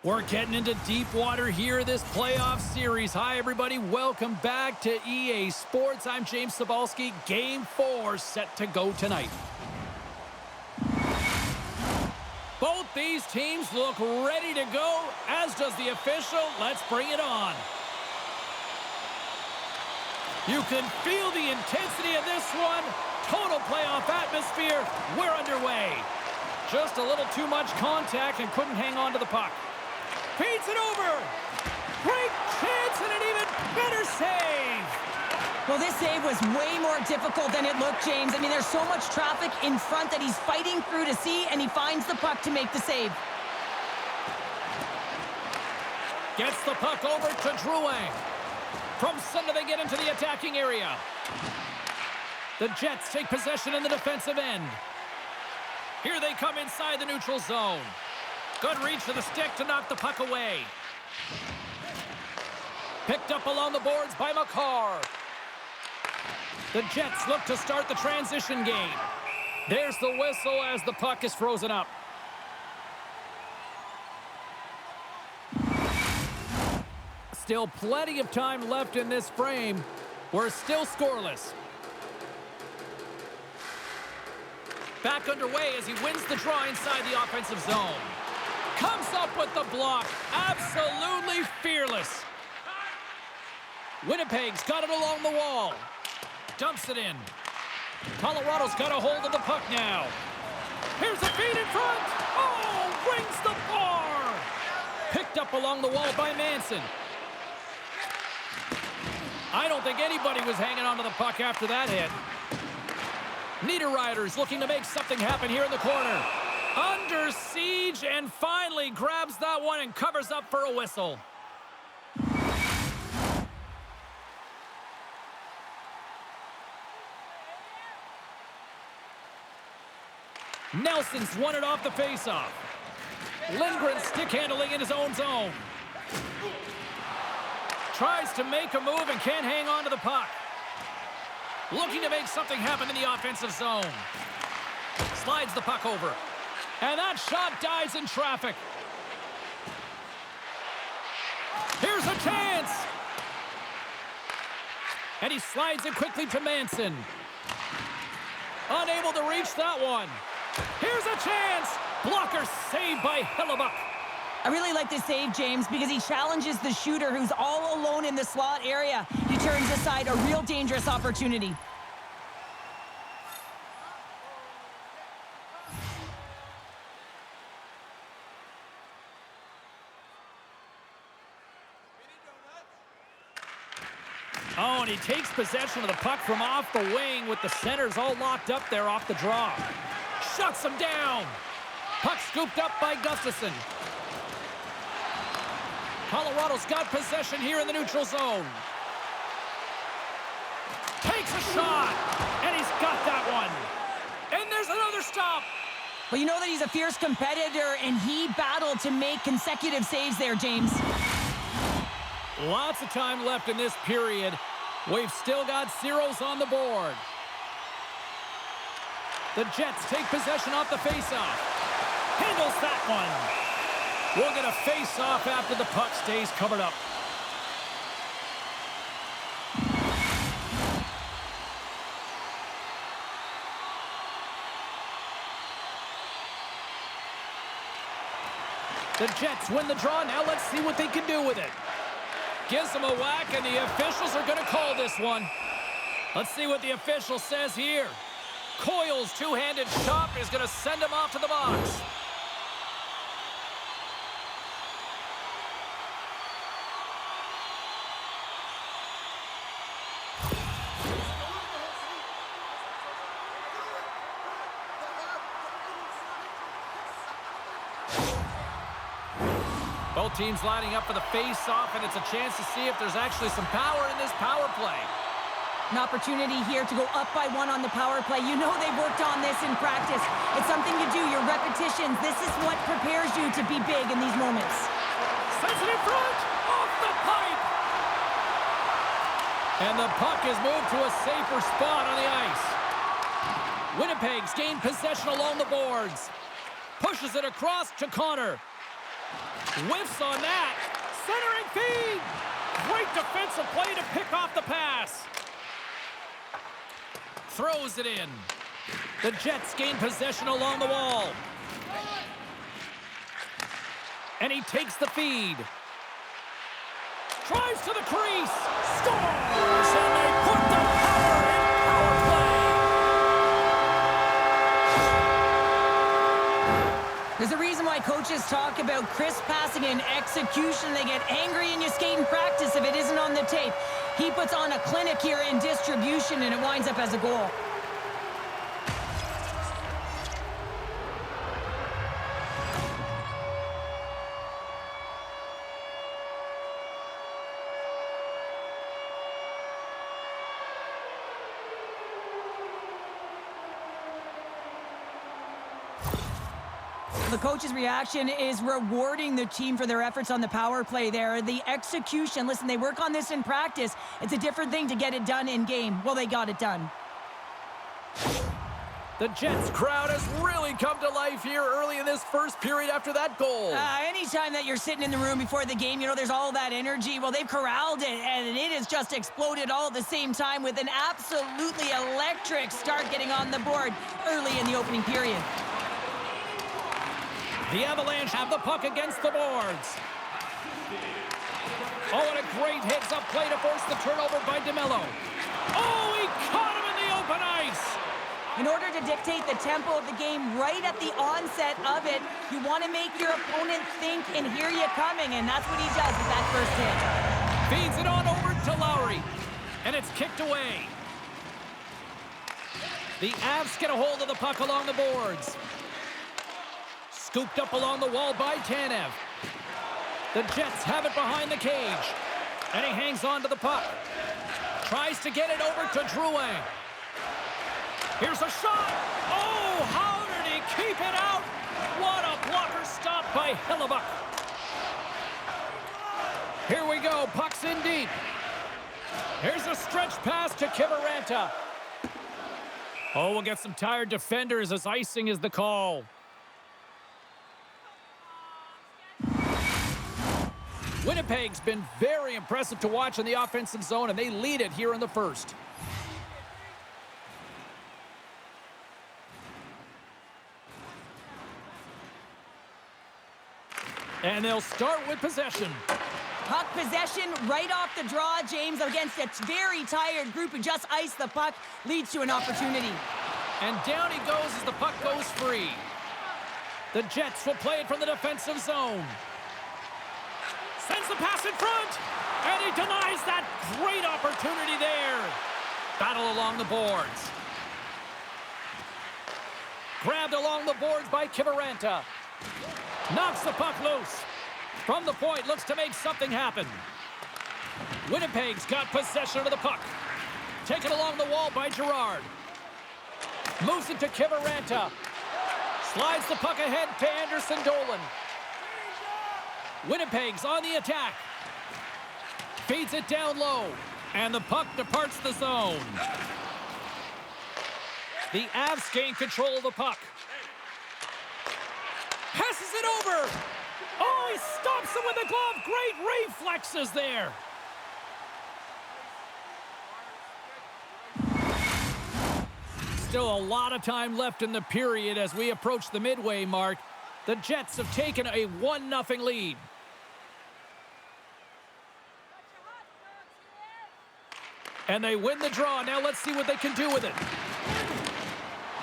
We're getting into deep water here this playoff series. Hi, everybody. Welcome back to EA Sports. I'm James Cybulski. Game 4 set to go tonight. Both these teams look ready to go, as does the official. Let's bring it on. You can feel the intensity of this one. Total playoff atmosphere. We're underway. Just a little too much contact and couldn't hang on to the puck. Feeds it over. Great chance and an even better save. Well, this save was way more difficult than it looked, James. I mean, there's so much traffic in front that he's fighting through to see, and he finds the puck to make the save. Gets the puck over to Drouin. From center, they get into the attacking area. The Jets take possession in the defensive end. Here they come inside the neutral zone. Good reach to the stick to knock the puck away. Picked up along the boards by McCarr. The Jets look to start the transition game. There's the whistle as the puck is frozen up. Still plenty of time left in this frame. We're still scoreless. Back underway as he wins the draw inside the offensive zone. Comes up with the block. Absolutely fearless. Winnipeg's got it along the wall. Dumps it in. Colorado's got a hold of the puck now. Here's a feed in front. Oh, rings the bar. Picked up along the wall by Manson. I don't think anybody was hanging on to the puck after that hit. Niederreiter's looking to make something happen here in the corner. Under siege and finally grabs that one and covers up for a whistle. Nelson's won it off the faceoff. Lindgren stick handling in his own zone. Tries to make a move and can't hang on to the puck. Looking to make something happen in the offensive zone. Slides the puck over. And that shot dies in traffic. Here's a chance. And he slides it quickly to Manson. Unable to reach that one. Here's a chance. Blocker saved by Hellebuck. I really like this save, James, because he challenges the shooter who's all alone in the slot area. He turns aside a real dangerous opportunity. Oh, and he takes possession of the puck from off the wing with the centers all locked up there off the draw. Shuts him down. Puck scooped up by Gustafsson. Colorado's got possession here in the neutral zone. Takes a shot, and he's got that one. And there's another stop. Well, you know that he's a fierce competitor, and he battled to make consecutive saves there, James. Lots of time left in this period. We've still got zeros on the board. The Jets take possession off the faceoff. Handles that one. We'll get a face-off after the puck stays covered up. The Jets win the draw. Now let's see what they can do with it. Gives them a whack, and the officials are going to call this one. Let's see what the official says here. Coyle's two-handed chop is going to send him off to the box. Both teams lining up for the face-off, and it's a chance to see if there's actually some power in this power play. An opportunity here to go up by one on the power play. You know they've worked on this in practice. It's something you do, your repetitions. This is what prepares you to be big in these moments. Sends it in front, off the pipe. And the puck is moved to a safer spot on the ice. Winnipeg's gained possession along the boards. Pushes it across to Connor. Whiffs on that. Centering feed. Great defensive play to pick off the pass. Throws it in. The Jets gain possession along the wall. And he takes the feed. Drives to the crease. Scores! And they put the power in power play. There's a reason why coaches talk about crisp passing and execution. They get angry and you skate in practice if it isn't on the tape. He puts on a clinic here in distribution, and it winds up as a goal. The coach's reaction is rewarding the team for their efforts on the power play there. The execution, listen, they work on this in practice. It's a different thing to get it done in game. Well, they got it done. The Jets crowd has really come to life here early in this first period after that goal. Anytime that you're sitting in the room before the game, you know, there's all that energy. Well, they've corralled it, and it has just exploded all at the same time with an absolutely electric start getting on the board early in the opening period. The Avalanche have the puck against the boards. Oh, and a great heads-up play to force the turnover by DeMello. Oh, he caught him in the open ice. In order to dictate the tempo of the game right at the onset of it, you want to make your opponent think and hear you coming, and that's what he does with that first hit. Feeds it on over to Lowry, and it's kicked away. The Avs get a hold of the puck along the boards. Scooped up along the wall by Tanev. The Jets have it behind the cage. And he hangs on to the puck. Tries to get it over to Drouin. Here's a shot. Oh, how did he keep it out? What a blocker stop by Hellebuck. Here we go. Puck's in deep. Here's a stretch pass to Kiviranta. Oh, we'll get some tired defenders as icing is the call. Winnipeg's been very impressive to watch in the offensive zone, and they lead it here in the first. And they'll start with possession. Puck possession right off the draw, James, against a very tired group who just iced the puck, leads to an opportunity. And down he goes as the puck goes free. The Jets will play it from the defensive zone. Sends the pass in front, and he denies that great opportunity there. Battle along the boards. Grabbed along the boards by Kiviranta. Knocks the puck loose. From the point, looks to make something happen. Winnipeg's got possession of the puck. Taken along the wall by Girard. Moves it to Kiviranta. Slides the puck ahead to Anderson Dolan. Winnipeg's on the attack. Feeds it down low. And the puck departs the zone. The Avs gain control of the puck. Passes it over. Oh, he stops him with a glove. Great reflexes there. Still a lot of time left in the period as we approach the midway mark. The Jets have taken a 1-0 lead. And they win the draw. Now let's see what they can do with it.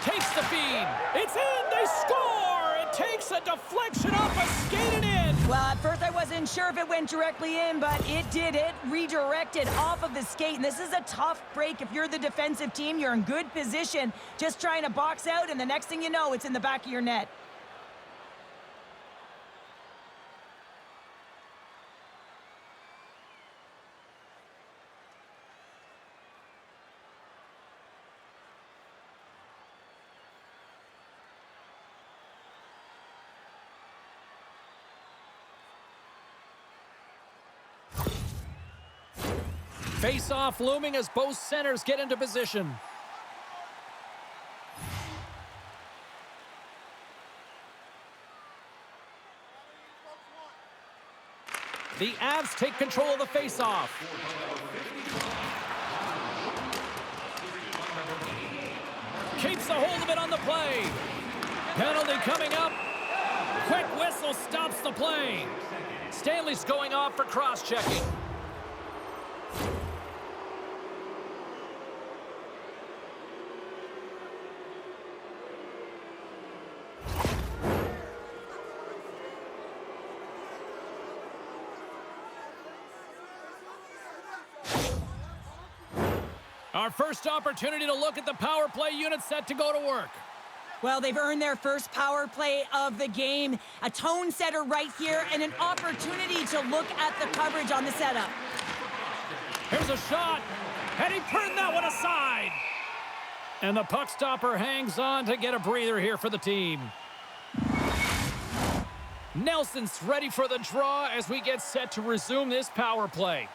Takes the feed. It's in. They score. It takes a deflection off a skated in. Well, at first I wasn't sure if it went directly in, but it did. It redirected off of the skate. And this is a tough break. If you're the defensive team, you're in good position, just trying to box out, and the next thing you know, it's in the back of your net. Face-off looming as both centers get into position. The Avs take control of the faceoff. Keeps a hold of it on the play. Penalty coming up. Quick whistle stops the play. Stanley's going off for cross-checking. Our first opportunity to look at the power play unit set to go to work. Well, they've earned their first power play of the game. A tone setter right here and an opportunity to look at the coverage on the setup. Here's a shot, and he turned that one aside. And the puck stopper hangs on to get a breather here for the team. Nelson's ready for the draw as we get set to resume this power play.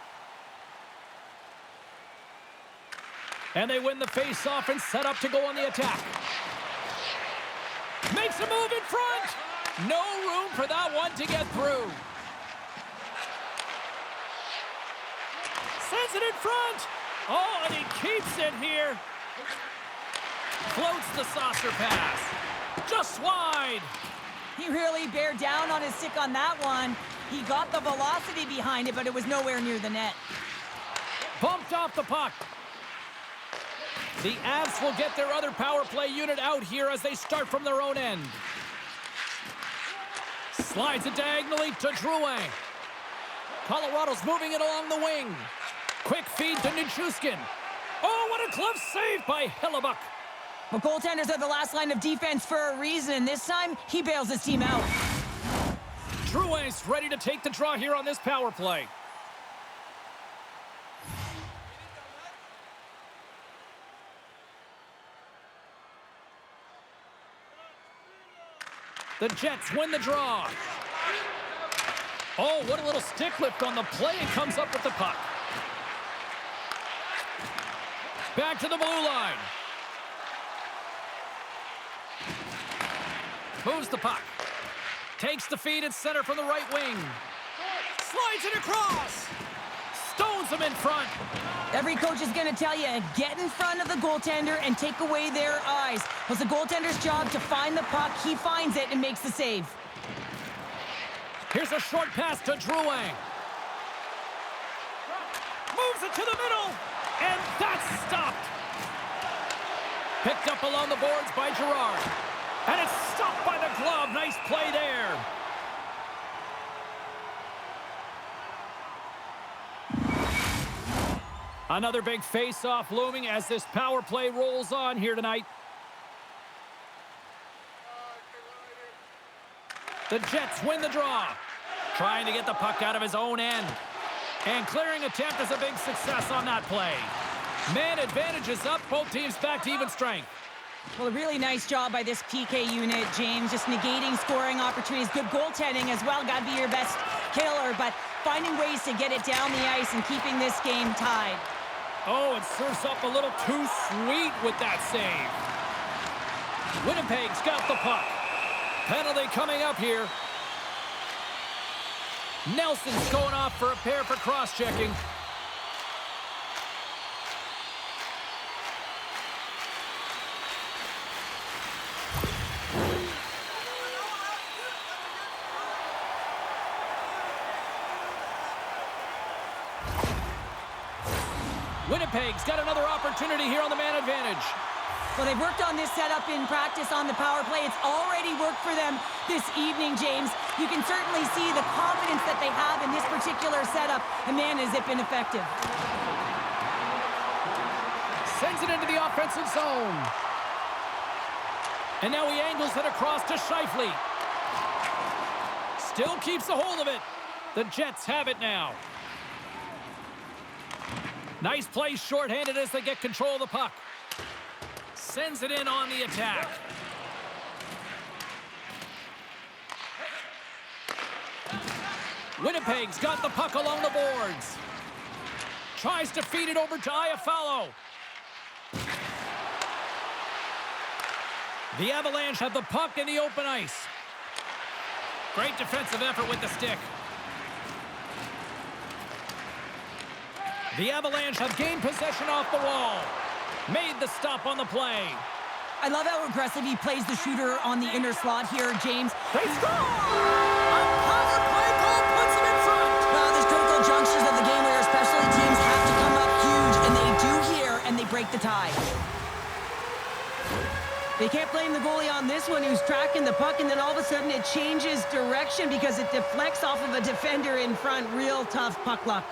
And they win the face-off and set up to go on the attack. Makes a move in front. No room for that one to get through. Sends it in front. Oh, and he keeps it here. Floats the saucer pass. Just wide. He really bared down on his stick on that one. He got the velocity behind it, but it was nowhere near the net. Bumped off the puck. The Avs will get their other power play unit out here as they start from their own end. Slides it diagonally to Drouin. Colorado's moving it along the wing. Quick feed to Nichushkin. Oh, what a glove save by Hellebuyck. Well, goaltenders are the last line of defense for a reason. This time, he bails his team out. Drouin's ready to take the draw here on this power play. The Jets win the draw. Oh, what a little stick lift on the play, and comes up with the puck. Back to the blue line. Moves the puck. Takes the feed at center from the right wing. Slides it across. Stones him in front. Every coach is going to tell you, get in front of the goaltender and take away their eyes. It was the goaltender's job to find the puck. He finds it and makes the save. Here's a short pass to Drouin. Moves it to the middle, and that's stopped. Picked up along the boards by Girard. And it's stopped by the glove. Nice play there. Another big face-off looming as this power play rolls on here tonight. The Jets win the draw. Trying to get the puck out of his own end. And clearing attempt is a big success on that play. Man advantage is up. Both teams back to even strength. Well, a really nice job by this PK unit, James. Just negating scoring opportunities. Good goaltending as well. Got to be your best killer. But finding ways to get it down the ice and keeping this game tied. Oh, it serves up a little too sweet with that save. Winnipeg's got the puck. Penalty coming up here. Nelson's going off for a pair for cross-checking. Winnipeg's got another opportunity here on the man advantage. Well, they've worked on this setup in practice on the power play. It's already worked for them this evening, James. You can certainly see the confidence that they have in this particular setup. And man, has it been effective. Sends it into the offensive zone. And now he angles it across to Scheifele. Still keeps a hold of it. The Jets have it now. Nice play shorthanded as they get control of the puck. Sends it in on the attack. Winnipeg's got the puck along the boards. Tries to feed it over to Iafallo. The Avalanche have the puck in the open ice. Great defensive effort with the stick. The Avalanche have gained possession off the wall. Made the stop on the play. I love how aggressive he plays the shooter on the inner slot here, James. They score! A power play goal puts them in front. There's critical junctures of the game where especially teams have to come up huge, and they do here, and they break the tie. They can't blame the goalie on this one who's tracking the puck, and then all of a sudden it changes direction because it deflects off of a defender in front. Real tough puck luck.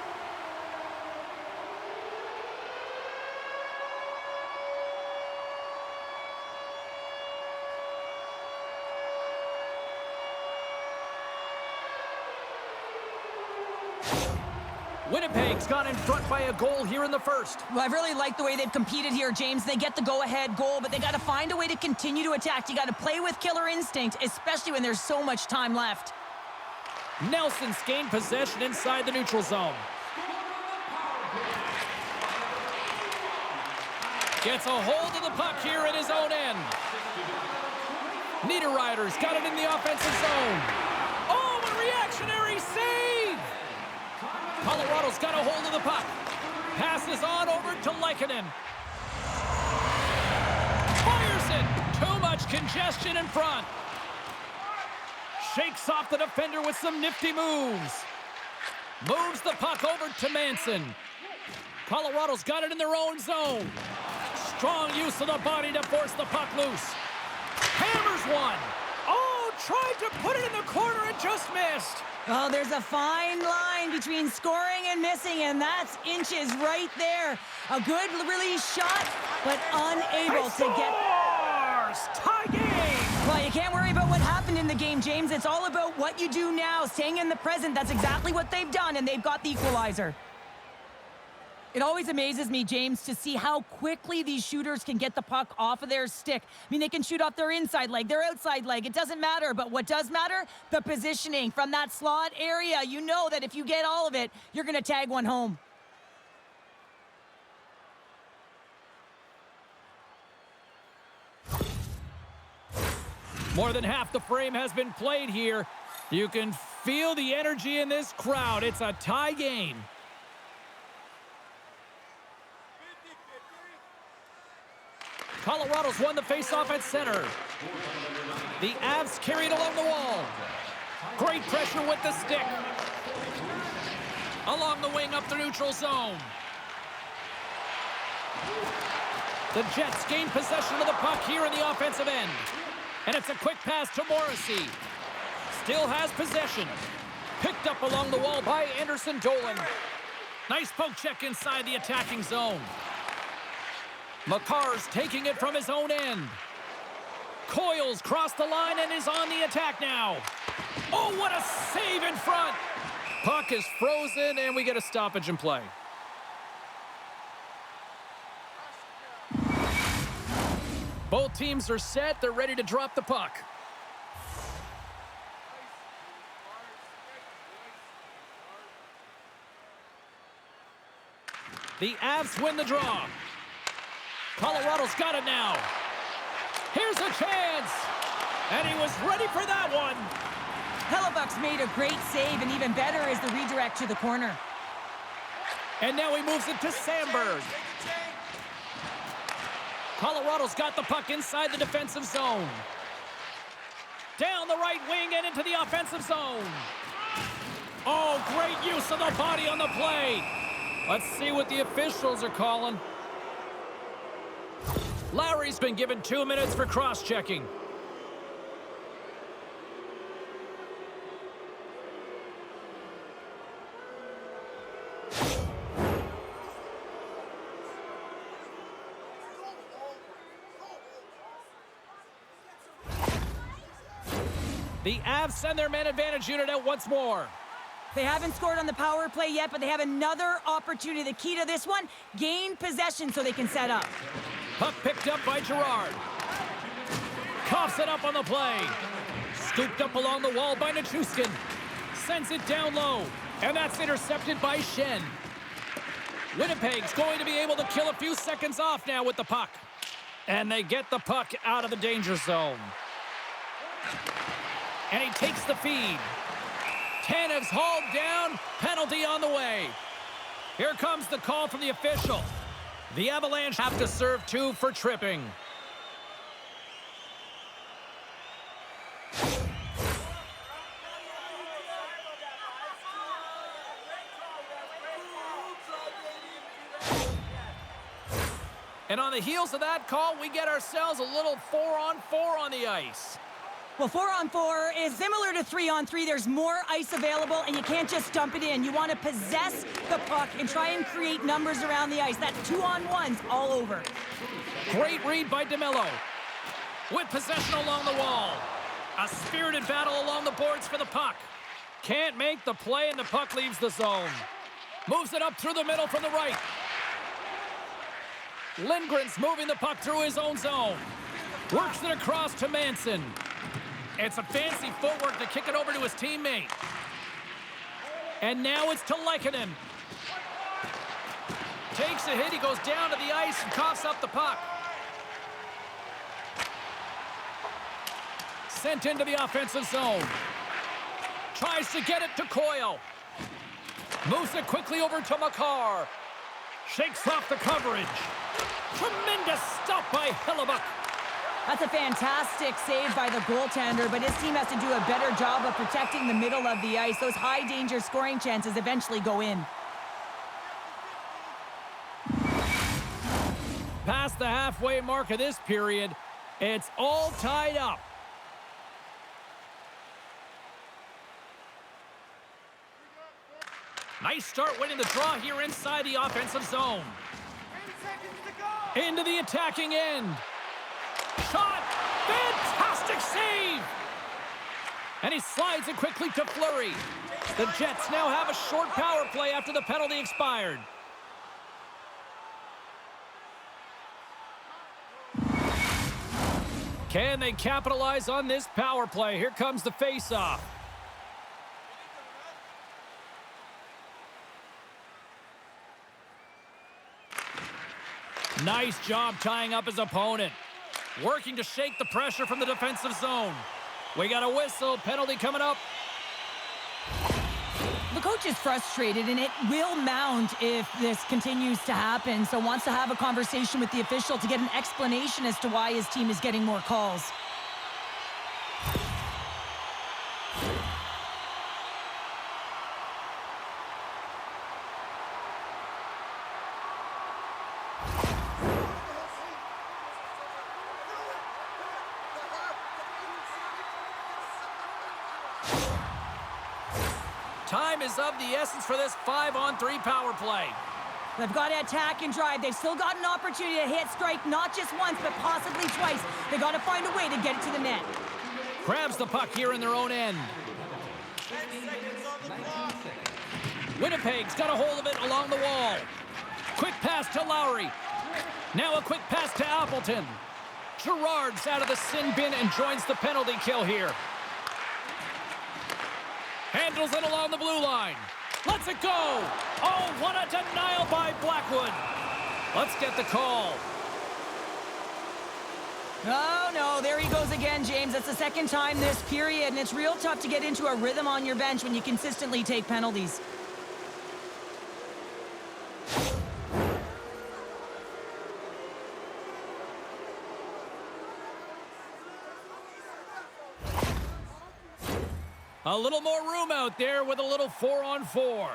Winnipeg's gone in front by a goal here in the first. Well, I really like the way they've competed here, James. They get the go-ahead goal, but they got to find a way to continue to attack. You got to play with killer instinct, especially when there's so much time left. Nelson's gained possession inside the neutral zone. Gets a hold of the puck here in his own end. Niederreiter's got it in the offensive zone. Oh, a reactionary save! Colorado's got a hold of the puck. Passes on over to Lehkonen. Fires it! Too much congestion in front. Shakes off the defender with some nifty moves. Moves the puck over to Manson. Colorado's got it in their own zone. Strong use of the body to force the puck loose. Hammers one. Oh, tried to put it in the corner and just missed. Oh, there's a fine line between scoring and missing, and that's inches right there. A good release shot, but unable to get... Tie game! Well, you can't worry about what happened in the game, James. It's all about what you do now, staying in the present. That's exactly what they've done, and they've got the equalizer. It always amazes me, James, to see how quickly these shooters can get the puck off of their stick. I mean, they can shoot off their inside leg, their outside leg. It doesn't matter, but what does matter? The positioning from that slot area. You know that if you get all of it, you're going to tag one home. More than half the frame has been played here. You can feel the energy in this crowd. It's a tie game. Colorado's won the faceoff at center. The Avs carried along the wall. Great pressure with the stick. Along the wing up the neutral zone. The Jets gain possession of the puck here in the offensive end. And it's a quick pass to Morrissey. Still has possession. Picked up along the wall by Anderson Dolan. Nice poke check inside the attacking zone. McCarr's taking it from his own end. Coyle's crossed the line and is on the attack now. Oh, what a save in front. Puck is frozen, and we get a stoppage in play. Both teams are set. They're ready to drop the puck. The Avs win the draw. Colorado's got it now. Here's a chance. And he was ready for that one. Hellebuck's made a great save, and even better is the redirect to the corner. And now he moves it to Sandberg. Colorado's got the puck inside the defensive zone. Down the right wing and into the offensive zone. Oh, great use of the body on the play. Let's see what the officials are calling. Larry's been given 2 minutes for cross-checking. The Avs send their man advantage unit out once more. They haven't scored on the power play yet, but they have another opportunity. The key to this one, gain possession so they can set up. Puck picked up by Girard. Coughs it up on the play. Scooped up along the wall by Nichushkin. Sends it down low. And that's intercepted by Shen. Winnipeg's going to be able to kill a few seconds off now with the puck. And they get the puck out of the danger zone. And he takes the feed. Tanev's hauled down. Penalty on the way. Here comes the call from the official. The Avalanche have to serve 2 for tripping. And on the heels of that call, we get ourselves a little 4-on-4 on the ice. Well, 4-on-4 is similar to 3-on-3. There's more ice available, and you can't just dump it in. You want to possess the puck and try and create numbers around the ice. That's 2-on-1s all over. Great read by DeMello. With possession along the wall. A spirited battle along the boards for the puck. Can't make the play, and the puck leaves the zone. Moves it up through the middle from the right. Lindgren's moving the puck through his own zone. Works it across to Manson. It's a fancy footwork to kick it over to his teammate. And now it's to Lehkonen. Takes a hit, he goes down to the ice and coughs up the puck. Sent into the offensive zone. Tries to get it to Coyle. Moves it quickly over to Makar. Shakes off the coverage. Tremendous stop by Hellebuck. That's a fantastic save by the goaltender, but his team has to do a better job of protecting the middle of the ice. Those high-danger scoring chances eventually go in. Past the halfway mark of this period, it's all tied up. Nice start winning the draw here inside the offensive zone. Into the attacking end. Shot! Fantastic save! And he slides it quickly to Fleury. The Jets now have a short power play after the penalty expired. Can they capitalize on this power play? Here comes the face-off. Nice job tying up his opponent. Working to shake the pressure from the defensive zone. We got a whistle. Penalty coming up. The coach is frustrated, and it will mount if this continues to happen. So wants to have a conversation with the official to get an explanation as to why his team is getting more calls. Time is of the essence for this 5-on-3 power play. They've got to attack and drive. They've still got an opportunity to hit strike, not just once, but possibly twice. They've got to find a way to get it to the net. Grabs the puck here in their own end. Winnipeg's got a hold of it along the wall. Quick pass to Lowry. Now a quick pass to Appleton. Girard's out of the sin bin and joins the penalty kill here. Handles it along the blue line. Lets it go. Oh, what a denial by Blackwood. Let's get the call. Oh, no, there he goes again, James. That's the second time this period, and it's real tough to get into a rhythm on your bench when you consistently take penalties. A little more room out there with a little 4-on-4.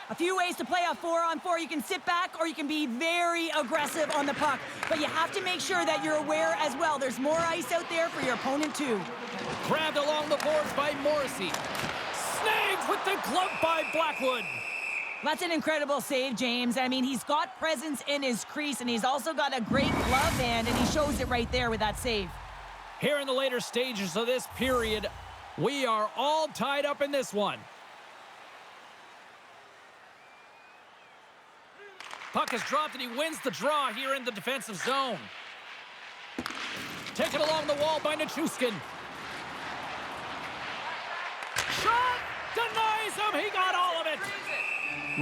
A few ways to play a 4-on-4. You can sit back or you can be very aggressive on the puck. But you have to make sure that you're aware as well. There's more ice out there for your opponent too. Grabbed along the boards by Morrissey. Snagged with the glove by Blackwood. That's an incredible save, James. I mean, he's got presence in his crease, and he's also got a great glove hand, and he shows it right there with that save. Here in the later stages of this period, we are all tied up in this one. Puck is dropped and he wins the draw here in the defensive zone. Taken along the wall by Nichushkin. Shot! Denies him! He got all of it!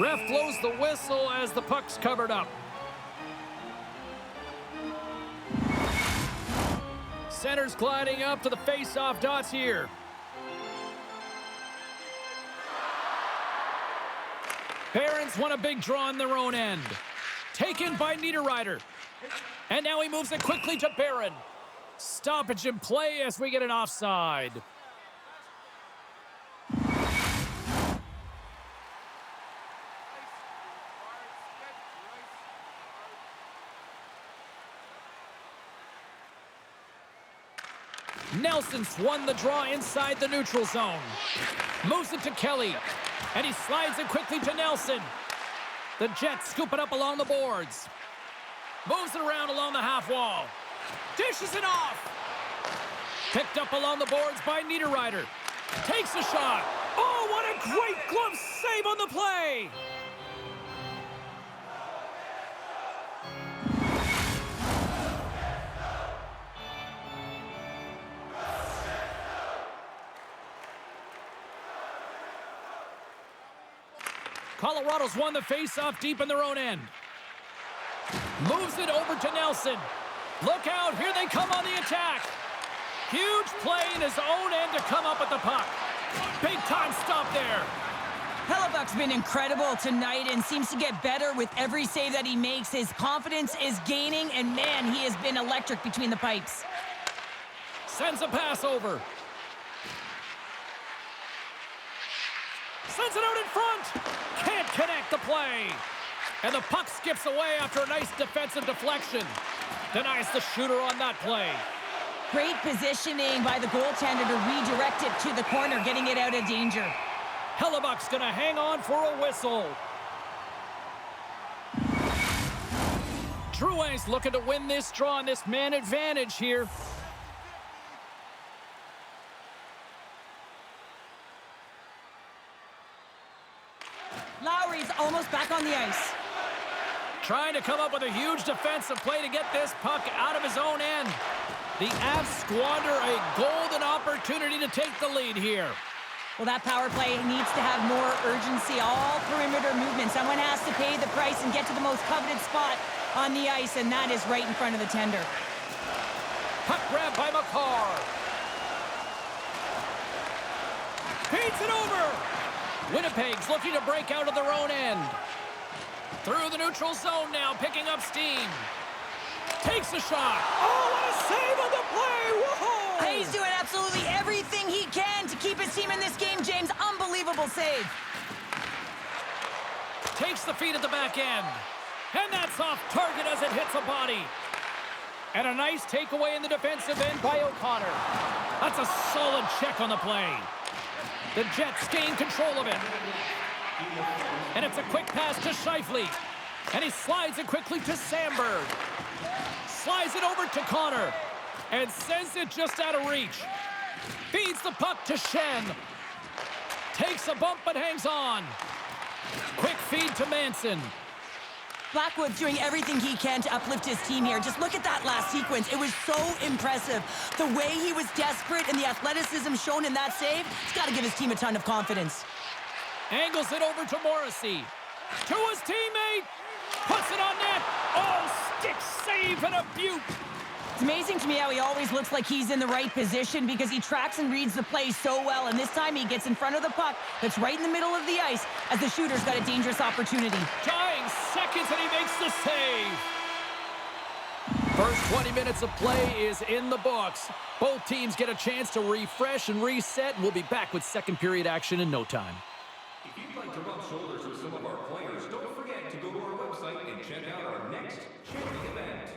Ref blows the whistle as the puck's covered up. Center's gliding up to the face-off dots here. Barons won a big draw in their own end. Taken by Niederreiter. And now he moves it quickly to Barron. Stoppage in play as we get an offside. Nelson's won the draw inside the neutral zone. Moves it to Kelly. And he slides it quickly to Nelson. The Jets scoop it up along the boards. Moves it around along the half wall. Dishes it off. Picked up along the boards by Niederreiter. Takes a shot. Oh, what a great glove save on the play. Colorado's won the face-off deep in their own end. Moves it over to Nelson. Look out, here they come on the attack. Huge play in his own end to come up with the puck. Big time stop there. Hellebuck's been incredible tonight and seems to get better with every save that he makes. His confidence is gaining, and man, he has been electric between the pipes. Sends a pass over. Sends it out in front. Can't connect the play. And the puck skips away after a nice defensive deflection. Denies the shooter on that play. Great positioning by the goaltender to redirect it to the corner, getting it out of danger. Hellebuck's going to hang on for a whistle. Drouin's looking to win this draw on this man advantage here. Lowry's almost back on the ice. Trying to come up with a huge defensive play to get this puck out of his own end. The Avs squander a golden opportunity to take the lead here. Well, that power play needs to have more urgency. All perimeter movement. Someone has to pay the price and get to the most coveted spot on the ice, and that is right in front of the tender. Puck grab by McCarr. Feeds it over. Winnipeg's looking to break out of their own end. Through the neutral zone now, picking up steam. Takes a shot. Oh, what a save on the play! Whoa! He's doing absolutely everything he can to keep his team in this game, James. Unbelievable save. Takes the feed at the back end. And that's off target as it hits a body. And a nice takeaway in the defensive end by O'Connor. That's a solid check on the play. The Jets gain control of it. And it's a quick pass to Scheifele. And he slides it quickly to Sandberg. Slides it over to Connor. And sends it just out of reach. Feeds the puck to Shen. Takes a bump but hangs on. Quick feed to Manson. Blackwood's doing everything he can to uplift his team here. Just look at that last sequence. It was so impressive. The way he was desperate and the athleticism shown in that save, it's got to give his team a ton of confidence. Angles it over to Morrissey. To his teammate. Puts it on net. Oh, stick save and a beaut. It's amazing to me how he always looks like he's in the right position because he tracks and reads the play so well. And this time he gets in front of the puck that's right in the middle of the ice as the shooter's got a dangerous opportunity. Dying seconds and he makes the save. First 20 minutes of play is in the books. Both teams get a chance to refresh and reset. We'll be back with second period action in no time. If you'd like to rub shoulders with some of our players, don't forget to go to our website and check out our next charity event.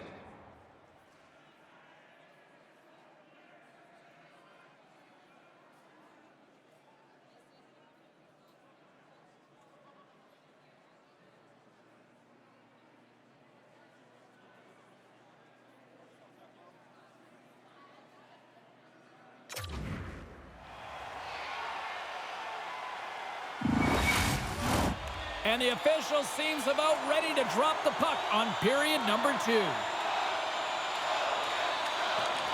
And the official seems about ready to drop the puck on period number 2.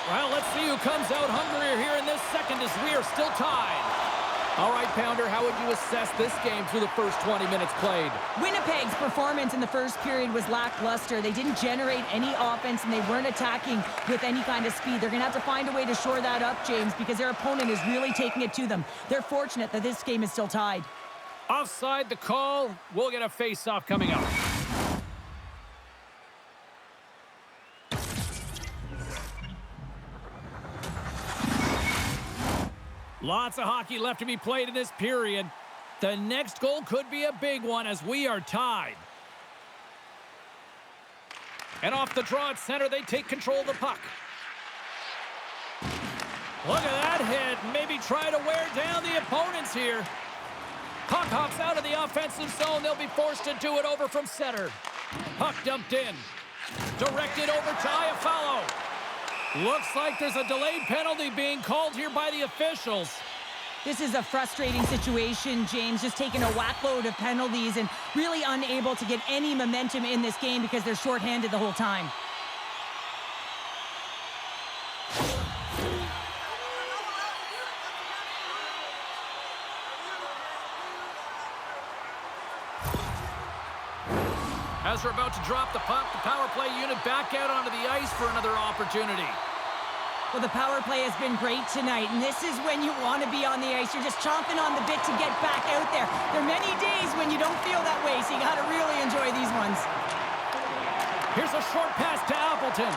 Well, let's see who comes out hungrier here in this second as we are still tied. All right, Pounder, how would you assess this game through the first 20 minutes played? Winnipeg's performance in the first period was lackluster. They didn't generate any offense, and they weren't attacking with any kind of speed. They're going to have to find a way to shore that up, James, because their opponent is really taking it to them. They're fortunate that this game is still tied. Offside the call. We'll get a face-off coming up. Lots of hockey left to be played in this period. The next goal could be a big one as we are tied. And off the draw at center, they take control of the puck. Look at that hit. Maybe try to wear down the opponents here. Puck hops out of the offensive zone. They'll be forced to do it over from center. Puck dumped in. Directed over to Iafallo. Looks like there's a delayed penalty being called here by the officials. This is a frustrating situation, James, just taking a whack load of penalties and really unable to get any momentum in this game because they're shorthanded the whole time. As we're about to drop the puck, the power play unit back out onto the ice for another opportunity. Well, the power play has been great tonight, and this is when you want to be on the ice. You're just chomping on the bit to get back out there. There are many days when you don't feel that way, so you got to really enjoy these ones. Here's a short pass to Appleton.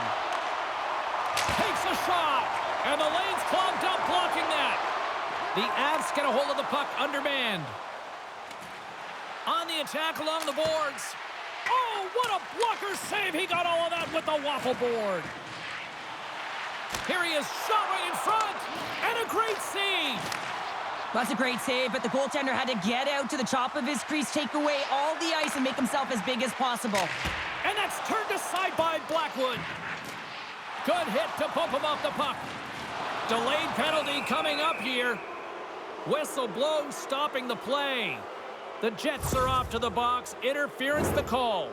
Takes a shot, and the lane's clogged up blocking that. The Avs get a hold of the puck undermanned. On the attack along the boards. Oh, what a blocker save. He got all of that with the waffle board. Here he is, shot right in front, and a great save. That's a great save, but the goaltender had to get out to the top of his crease, take away all the ice, and make himself as big as possible. And that's turned aside by Blackwood. Good hit to bump him off the puck. Delayed penalty coming up here. Whistle blows, stopping the play. The Jets are off to the box. Interference the call.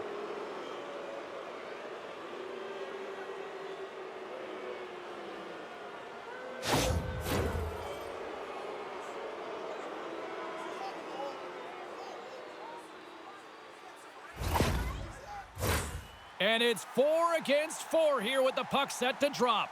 And it's 4 against 4 here with the puck set to drop.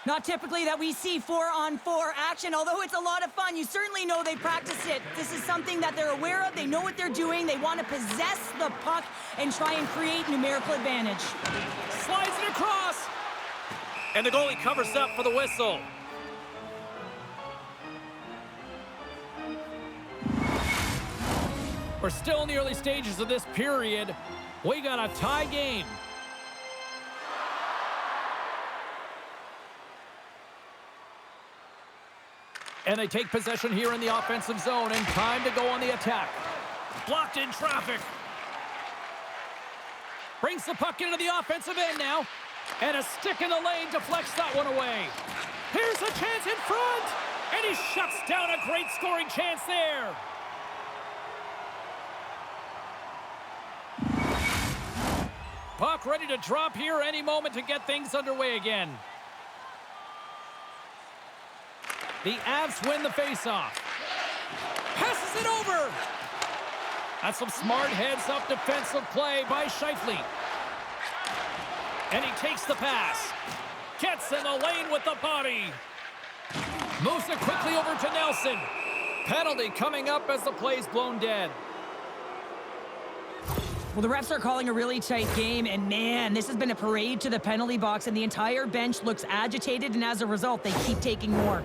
Not typically that we see 4-on-4 action, although it's a lot of fun. You certainly know they practice it. This is something that they're aware of. They know what they're doing. They want to possess the puck and try and create numerical advantage. Slides it across. And the goalie covers up for the whistle. We're still in the early stages of this period. We got a tie game. And they take possession here in the offensive zone, and time to go on the attack. Blocked in traffic. Brings the puck into the offensive end now. And a stick in the lane deflects that one away. Here's a chance in front. And he shuts down a great scoring chance there. Puck ready to drop here any moment to get things underway again. The Avs win the faceoff. Passes it over. That's some smart heads-up defensive play by Scheifele. And he takes the pass. Gets in the lane with the body. Moves it quickly over to Nelson. Penalty coming up as the play's blown dead. Well, the refs are calling a really tight game, and man, this has been a parade to the penalty box, and the entire bench looks agitated, and as a result, they keep taking more.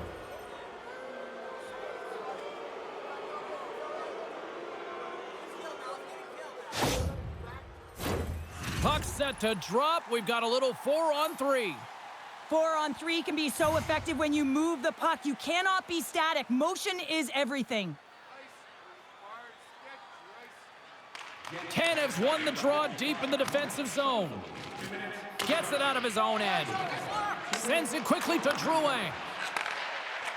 Puck set to drop. We've got a little 4-on-3. 4-on-3 can be so effective when you move the puck. You cannot be static. Motion is everything. Tanev's won the draw deep in the defensive zone. Gets it out of his own end. Sends it quickly to Drouin.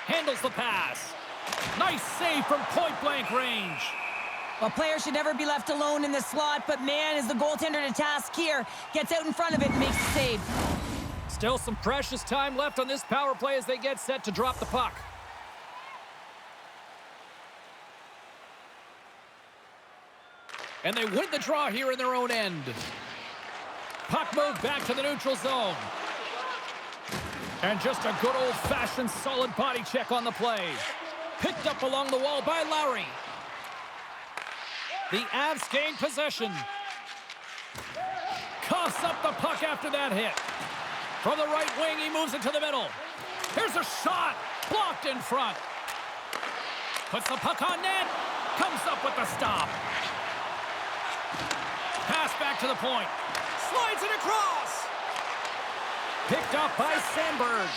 Handles the pass. Nice save from point-blank range. A player should never be left alone in the slot, but man, is the goaltender to task here. Gets out in front of it and makes the save. Still some precious time left on this power play as they get set to drop the puck. And they win the draw here in their own end. Puck moved back to the neutral zone. And just a good old-fashioned solid body check on the play. Picked up along the wall by Lowry. The Avs gain possession. Coughs up the puck after that hit. From the right wing, he moves it to the middle. Here's a shot. Blocked in front. Puts the puck on net. Comes up with the stop. Pass back to the point. Slides it across. Picked up by Sandberg.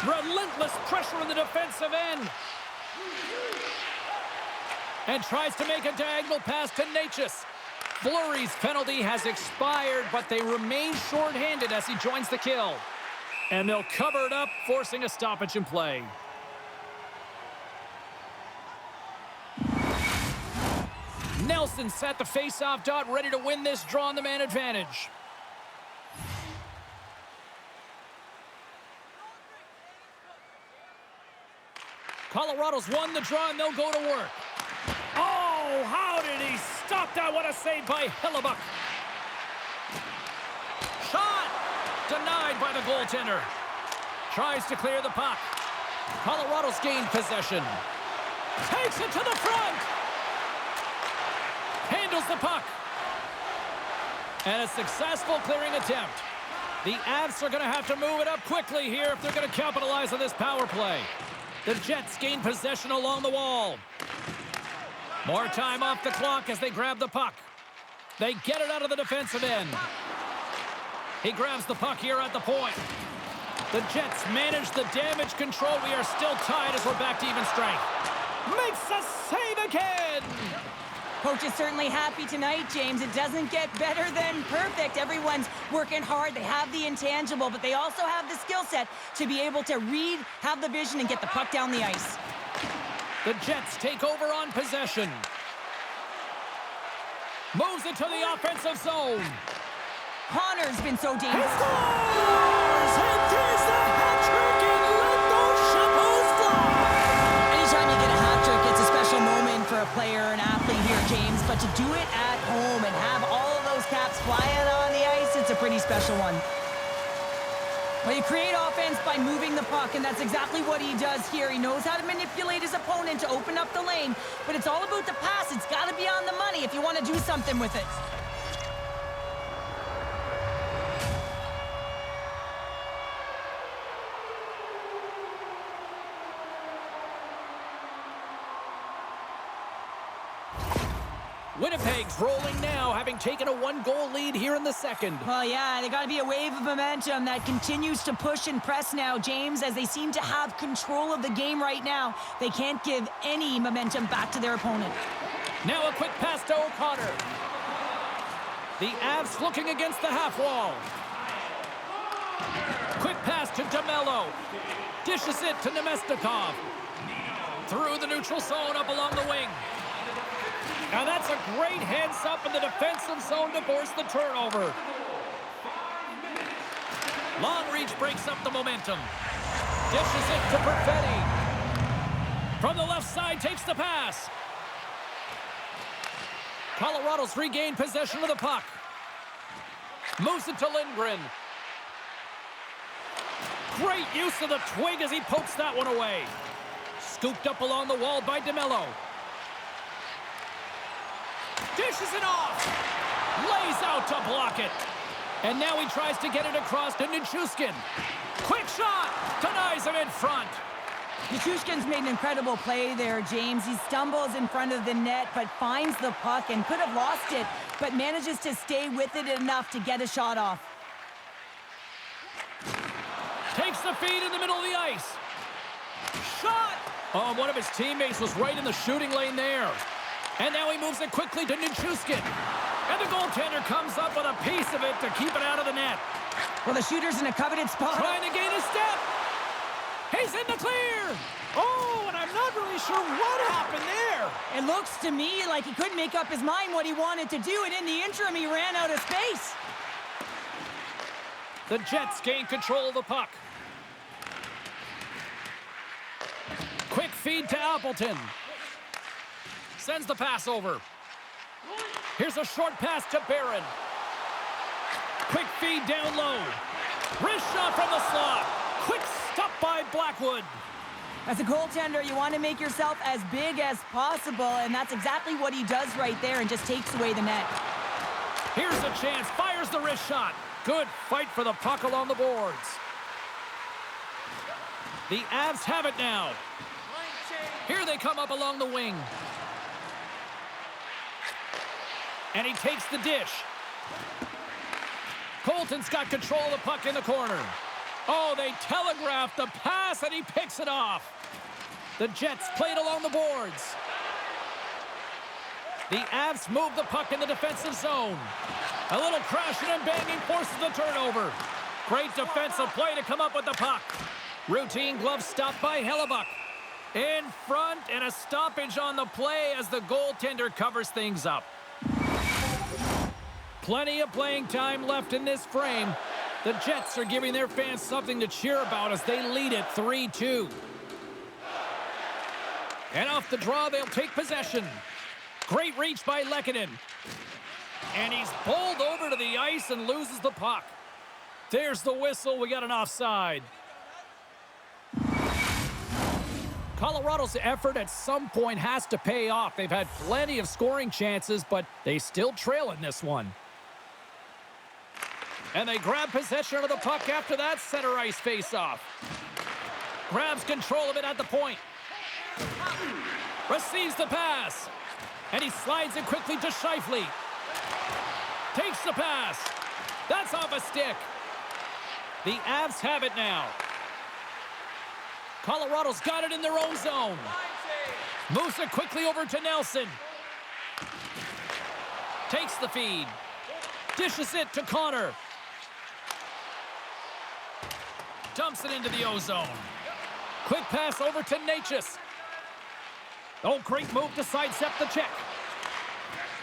Relentless pressure in the defensive end. And tries to make a diagonal pass to Natchez. Fleury's penalty has expired, but they remain shorthanded as he joins the kill. And they'll cover it up, forcing a stoppage in play. Nelson set the face-off dot, ready to win this draw on the man advantage. Colorado's won the draw, and they'll go to work. Oh, how did he stop that? What a save by Hellebuck. Shot! Denied by the goaltender. Tries to clear the puck. Colorado's gained possession. Takes it to the front. Handles the puck. And a successful clearing attempt. The Avs are going to have to move it up quickly here if they're going to capitalize on this power play. The Jets gain possession along the wall. More time off the clock as they grab the puck. They get it out of the defensive end. He grabs the puck here at the point. The Jets manage the damage control. We are still tied as we're back to even strength. Makes a save again! Coach is certainly happy tonight, James. It doesn't get better than perfect. Everyone's working hard. They have the intangible, but they also have the skill set to be able to read, have the vision, and get the puck down the ice. The Jets take over on possession. Moves it to the offensive zone. Connor's been so dangerous. He scores! And there's the hat trick, and let those shovels fly! Anytime you get a hat trick, it's a special moment for a player, an athlete here, James. But to do it at home and have all of those caps flying on the ice, it's a pretty special one. Well, you create offense by moving the puck, and that's exactly what he does here. He knows how to manipulate his opponent to open up the lane, but it's all about the pass. It's got to be on the money if you want to do something with it. Winnipeg's rolling now, having taken a one-goal lead here in the second. Well, yeah, they got to be a wave of momentum that continues to push and press now, James, as they seem to have control of the game right now. They can't give any momentum back to their opponent. Now a quick pass to O'Connor. The Avs looking against the half wall. Quick pass to DeMello. Dishes it to Nemestikov. Through the neutral zone, up along the wing. Now that's a great heads-up in the defensive zone to force the turnover. Long reach breaks up the momentum. Dishes it to Perfetti. From the left side, takes the pass. Colorado's regained possession of the puck. Moves it to Lindgren. Great use of the twig as he pokes that one away. Scooped up along the wall by DeMello. Dishes it off. Lays out to block it. And now he tries to get it across to Nichushkin. Quick shot. Denies him in front. Nichushkin's made an incredible play there, James. He stumbles in front of the net, but finds the puck and could have lost it, but manages to stay with it enough to get a shot off. Takes the feed in the middle of the ice. Shot. Oh, one of his teammates was right in the shooting lane there. And now he moves it quickly to Nichushkin. And the goaltender comes up with a piece of it to keep it out of the net. Well, the shooter's in a coveted spot. Trying to gain a step. He's in the clear. Oh, and I'm not really sure what happened there. It looks to me like he couldn't make up his mind what he wanted to do, and in the interim, he ran out of space. The Jets gain control of the puck. Quick feed to Appleton. Sends the pass over. Here's a short pass to Barron. Quick feed down low. Wrist shot from the slot. Quick stop by Blackwood. As a goaltender, you want to make yourself as big as possible, and that's exactly what he does right there and just takes away the net. Here's a chance. Fires the wrist shot. Good fight for the puck along the boards. The Avs have it now. Here they come up along the wing. And he takes the dish. Colton's got control of the puck in the corner. Oh, they telegraph the pass, and he picks it off. The Jets played along the boards. The Avs move the puck in the defensive zone. A little crashing and banging forces the turnover. Great defensive play to come up with the puck. Routine glove stop by Hellebuck. In front, and a stoppage on the play as the goaltender covers things up. Plenty of playing time left in this frame. The Jets are giving their fans something to cheer about as they lead it 3-2. And off the draw, they'll take possession. Great reach by Lehkonen. And he's pulled over to the ice and loses the puck. There's the whistle. We got an offside. Colorado's effort at some point has to pay off. They've had plenty of scoring chances, but they still trail in this one. And they grab possession of the puck after that center ice face-off. Grabs control of it at the point. Receives the pass. And he slides it quickly to Scheifele. Takes the pass. That's off a stick. The Avs have it now. Colorado's got it in their own zone. Moves it quickly over to Nelson. Takes the feed. Dishes it to Connor. Dumps it into the O-zone. Quick pass over to Natchez. Oh, great move to sidestep the check.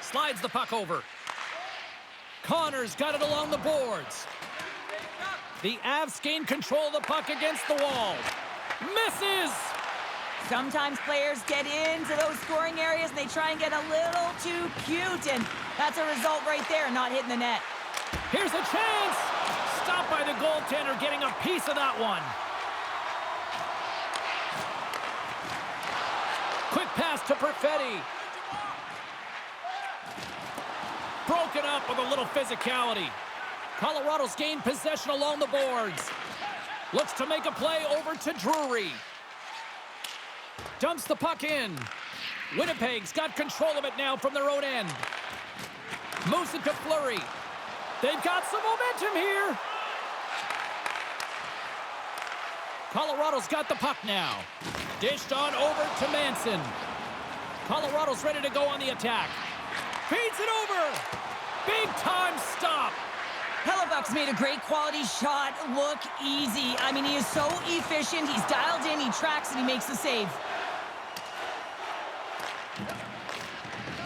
Slides the puck over. Connor's got it along the boards. The Avs gain control of the puck against the wall. Misses! Sometimes players get into those scoring areas and they try and get a little too cute, and that's a result right there, not hitting the net. Here's a chance! Stopped by the goaltender, getting a piece of that one. Quick pass to Perfetti. Broken up with a little physicality. Colorado's gained possession along the boards. Looks to make a play over to Drury. Dumps the puck in. Winnipeg's got control of it now from their own end. Moves it to Fleury. They've got some momentum here. Colorado's got the puck now. Dished on over to Manson. Colorado's ready to go on the attack. Feeds it over. Big time stop. Hellebuck's made a great quality shot look easy. I mean, he is so efficient. He's dialed in, he tracks, and he makes the save.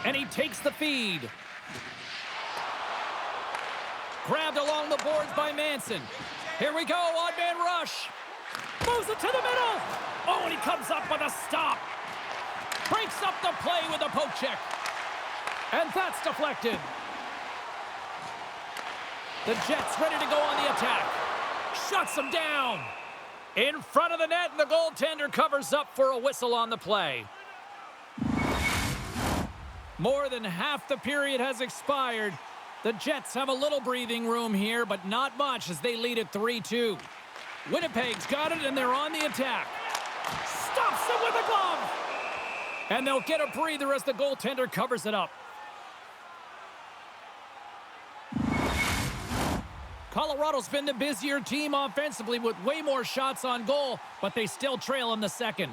And he takes the feed. Grabbed along the boards by Manson. Here we go, odd-man rush. Moves it to the middle. Oh, and he comes up with a stop. Breaks up the play with a poke check. And that's deflected. The Jets ready to go on the attack. Shuts them down. In front of the net, and the goaltender covers up for a whistle on the play. More than half the period has expired. The Jets have a little breathing room here, but not much as they lead at 3-2. Winnipeg's got it, and they're on the attack. Stops it with a glove. And they'll get a breather as the goaltender covers it up. Colorado's been the busier team offensively with way more shots on goal, but they still trail in the second.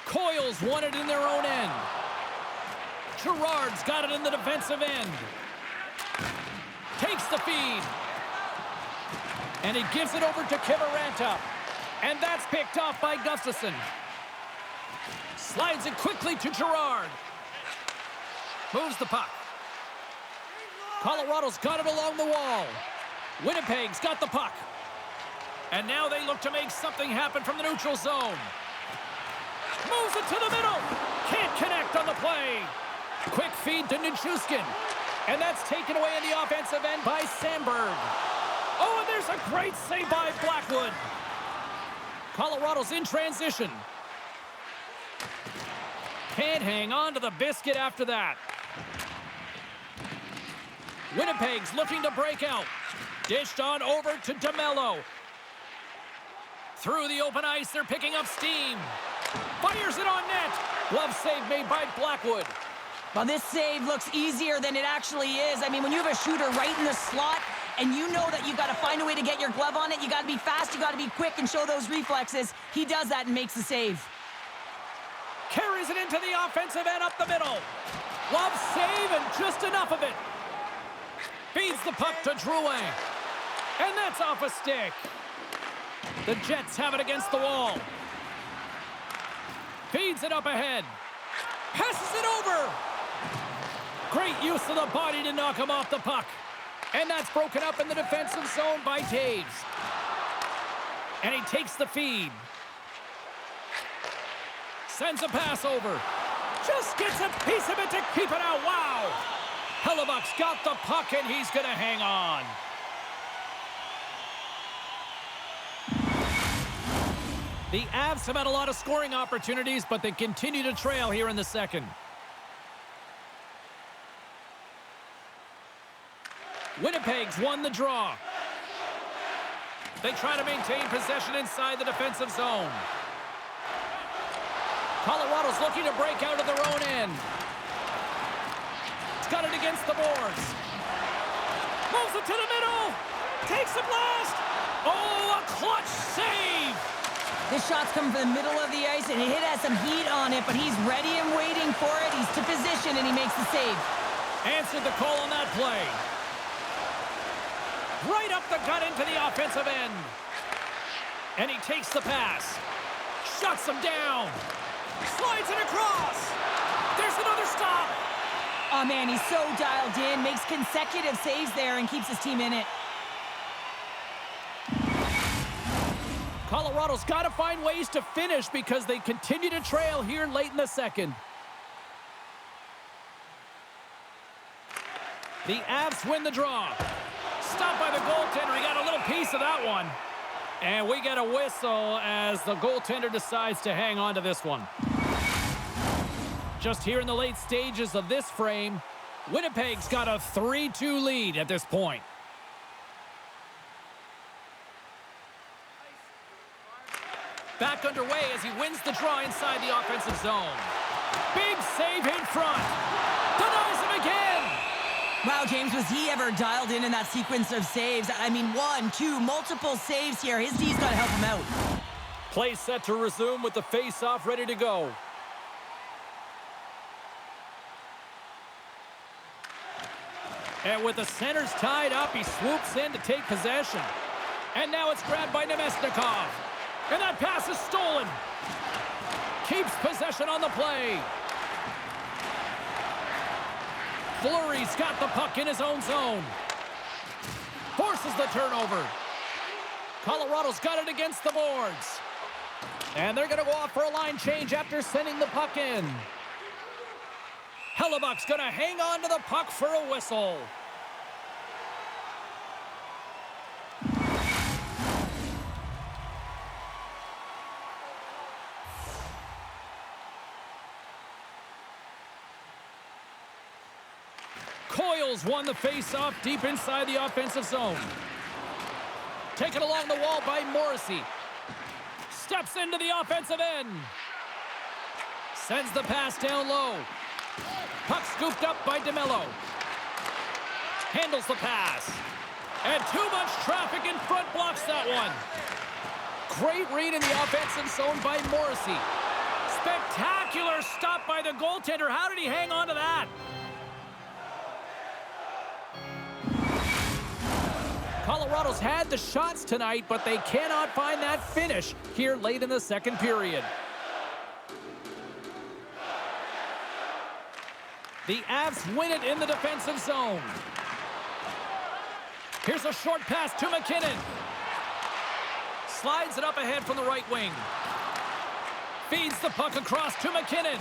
Coyle's won it in their own end. Girard's got it in the defensive end. Takes the feed. And he gives it over to Kiviranta. And that's picked off by Gustafsson. Slides it quickly to Girard. Moves the puck. Colorado's got it along the wall. Winnipeg's got the puck. And now they look to make something happen from the neutral zone. Moves it to the middle. Can't connect on the play. Quick feed to Nichushkin. And that's taken away in the offensive end by Sandberg. Oh, and there's a great save by Blackwood. Colorado's in transition. Can't hang on to the biscuit after that. Winnipeg's looking to break out. Dished on over to DeMello. Through the open ice, they're picking up steam. Fires it on net. Glove save made by Blackwood. Well, this save looks easier than it actually is. I mean, when you have a shooter right in the slot and you know that you've got to find a way to get your glove on it, you got to be fast, you got to be quick and show those reflexes. He does that and makes the save. Carries it into the offensive end up the middle. Glove save and just enough of it. Feeds the puck to Drouin. And that's off a stick. The Jets have it against the wall. Feeds it up ahead. Passes it over. Great use of the body to knock him off the puck. And that's broken up in the defensive zone by Taves. And he takes the feed. Sends a pass over. Just gets a piece of it to keep it out. Wow! Hellebuck's got the puck and he's going to hang on. The Avs have had a lot of scoring opportunities, but they continue to trail here in the second. Winnipeg's won the draw. They try to maintain possession inside the defensive zone. Colorado's looking to break out of their own end. It's got it against the boards. Moves it to the middle. Takes a blast. Oh, a clutch save. This shot's coming from the middle of the ice, and it has some heat on it, but he's ready and waiting for it. He's to position, and he makes the save. Answered the call on that play. Right up the gut into the offensive end. And he takes the pass. Shuts him down. Slides it across. There's another stop. Oh, man, he's so dialed in. Makes consecutive saves there and keeps his team in it. Colorado's got to find ways to finish because they continue to trail here late in the second. The Avs win the draw. Stopped by the goaltender. He got a little piece of that one. And we get a whistle as the goaltender decides to hang on to this one. Just here in the late stages of this frame, Winnipeg's got a 3-2 lead at this point. Back underway as he wins the draw inside the offensive zone. Big save in front. Denies him again. Wow, James, was he ever dialed in that sequence of saves? I mean, 1, 2, multiple saves here. His D's got to help him out. Play set to resume with the face-off ready to go. And with the centers tied up, he swoops in to take possession. And now it's grabbed by Nemesnikov. And that pass is stolen. Keeps possession on the play. Fleury's got the puck in his own zone. Forces the turnover. Colorado's got it against the boards. And they're going to go off for a line change after sending the puck in. Hellebuck's going to hang on to the puck for a whistle. Coyle's won the face-off deep inside the offensive zone. Taken along the wall by Morrissey. Steps into the offensive end. Sends the pass down low. Puck scooped up by DeMello. Handles the pass. And too much traffic in front blocks that one. Great read in the offensive zone by Morrissey. Spectacular stop by the goaltender. How did he hang on to that? Colorado's had the shots tonight, but they cannot find that finish here late in the second period. The Avs win it in the defensive zone. Here's a short pass to McKinnon. Slides it up ahead from the right wing. Feeds the puck across to McKinnon.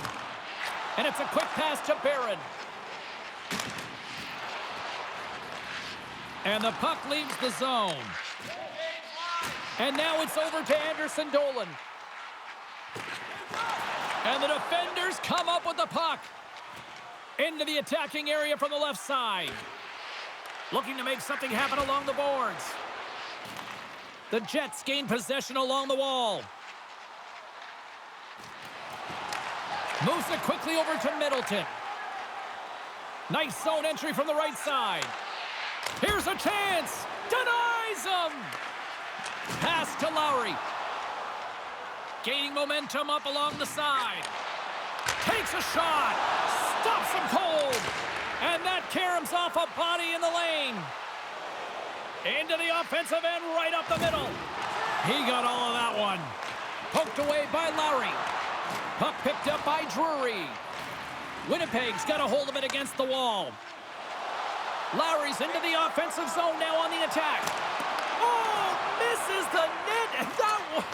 And it's a quick pass to Barron. And the puck leaves the zone. And now it's over to Anderson Dolan. And the defenders come up with the puck. Into the attacking area from the left side. Looking to make something happen along the boards. The Jets gain possession along the wall. Moves it quickly over to Middleton. Nice zone entry from the right side. Here's a chance. Denies him. Pass to Lowry. Gaining momentum up along the side. Takes a shot. Stops him cold. And that caroms off a body in the lane. Into the offensive end, right up the middle. He got all of that one. Poked away by Lowry. Puck picked up by Drury. Winnipeg's got a hold of it against the wall. Lowry's into the offensive zone now on the attack. Oh, misses the net.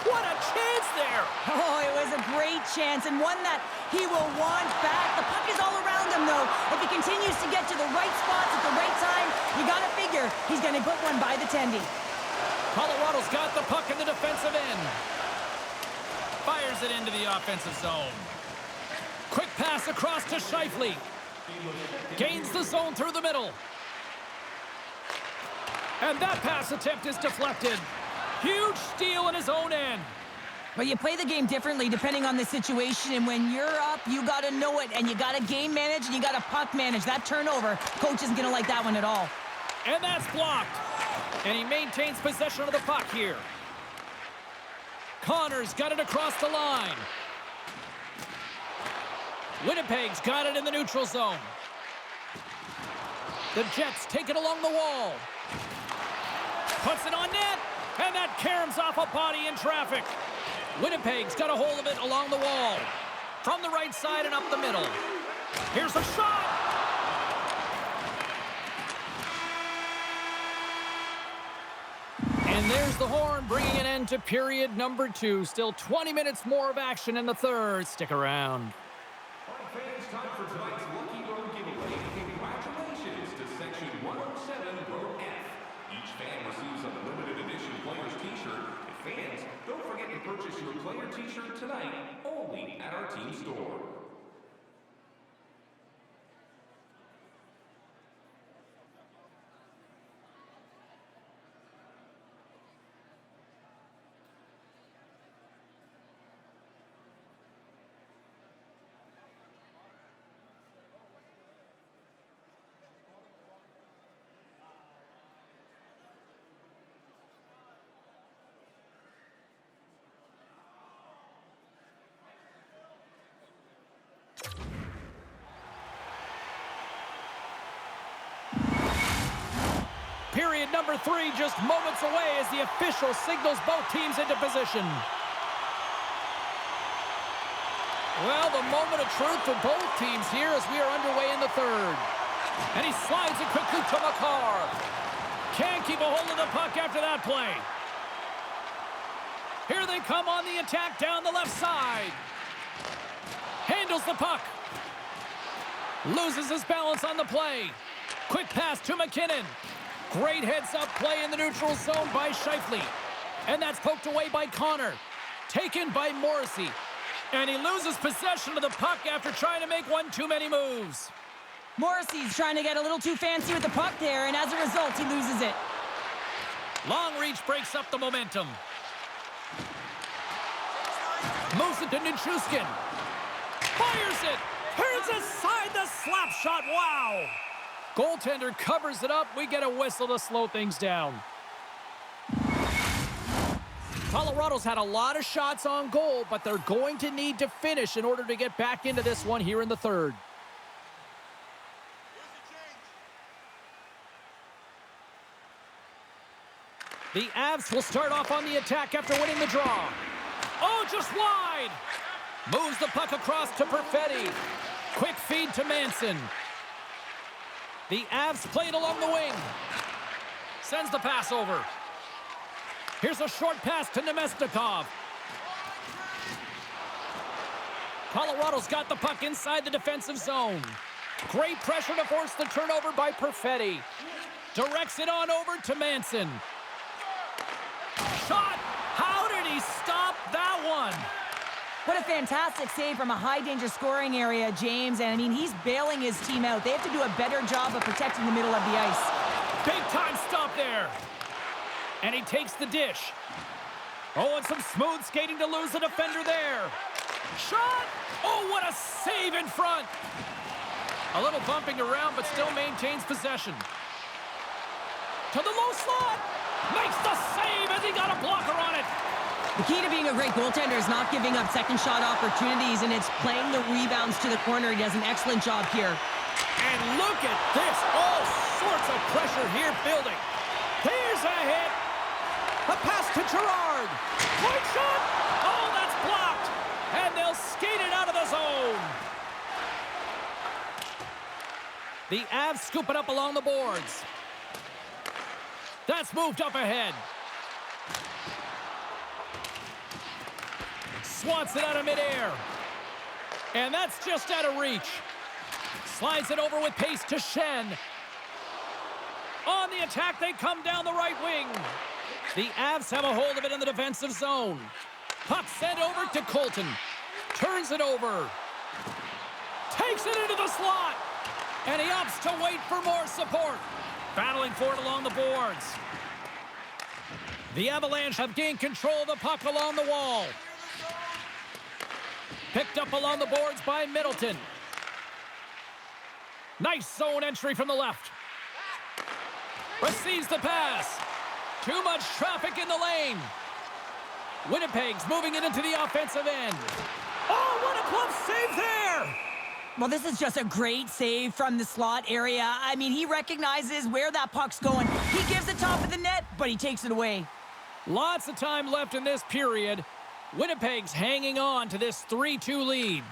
What a chance there. Oh, it was a great chance and one that he will want back. The puck is all around him, though. If he continues to get to the right spots at the right time, you got to figure he's going to put one by the tendy. Colorado's got the puck in the defensive end. Fires it into the offensive zone. Quick pass across to Scheifele. Gains the zone through the middle. And that pass attempt is deflected. Huge steal in his own end. But you play the game differently depending on the situation, and when you're up, you got to know it, and you got to game manage, and you got to puck manage. That turnover, coach isn't going to like that one at all. And that's blocked. And he maintains possession of the puck here. Connor's got it across the line. Winnipeg's got it in the neutral zone. The Jets take it along the wall. Puts it on net, and that caroms off a body in traffic. Winnipeg's got a hold of it along the wall. From the right side and up the middle. Here's a shot! And there's the horn, bringing an end to period number 2. Still 20 minutes more of action in the third. Stick around. Fans, time for tonight's Lucky Road giveaway. Congratulations to Section 107, Row F. Each fan receives a limited edition player's t-shirt. And fans, don't forget to purchase your player t-shirt tonight, only at our team store. Period number 3 just moments away as the official signals both teams into position. Well, the moment of truth for both teams here as we are underway in the third. And he slides it quickly to McCarr. Can't keep a hold of the puck after that play. Here they come on the attack down the left side. Handles the puck. Loses his balance on the play. Quick pass to McKinnon. Great heads-up play in the neutral zone by Scheifele. And that's poked away by Connor. Taken by Morrissey. And he loses possession of the puck after trying to make one too many moves. Morrissey's trying to get a little too fancy with the puck there, and as a result, he loses it. Long reach breaks up the momentum. Moves it to Nichushkin. Fires it. Turns aside the slap shot. Wow. Goaltender covers it up. We get a whistle to slow things down. Colorado's had a lot of shots on goal, but they're going to need to finish in order to get back into this one here in the third. The Avs will start off on the attack after winning the draw. Oh, just wide. Moves the puck across to Perfetti. Quick feed to Manson. The Avs play it along the wing. Sends the pass over. Here's a short pass to Nemestikov. Colorado's got the puck inside the defensive zone. Great pressure to force the turnover by Perfetti. Directs it on over to Manson. Shot! one. What a fantastic save from a high-danger scoring area, James. And, I mean, he's bailing his team out. They have to do a better job of protecting the middle of the ice. Big-time stop there. And he takes the dish. Oh, and some smooth skating to lose the defender there. Shot! Oh, what a save in front. A little bumping around, but still maintains possession. To the low slot. Makes the save as he got a blocker on it. The key to being a great goaltender is not giving up second shot opportunities, and it's playing the rebounds to the corner. He does an excellent job here. And look at this. All sorts of pressure here building. Here's a hit. A pass to Gerard. Point shot. Oh, that's blocked. And they'll skate it out of the zone. The Avs scoop it up along the boards. That's moved up ahead. Swats it out of midair. And that's just out of reach. Slides it over with pace to Shen. On the attack, they come down the right wing. The Avs have a hold of it in the defensive zone. Puck sent over to Colton. Turns it over. Takes it into the slot. And he opts to wait for more support. Battling for it along the boards. The Avalanche have gained control of the puck along the wall. Picked up along the boards by Middleton. Nice zone entry from the left. Receives the pass. Too much traffic in the lane. Winnipeg's moving it into the offensive end. Oh, what a glove save there! Well, this is just a great save from the slot area. I mean, he recognizes where that puck's going. He gives the top of the net, but he takes it away. Lots of time left in this period. Winnipeg's hanging on to this 3-2 lead.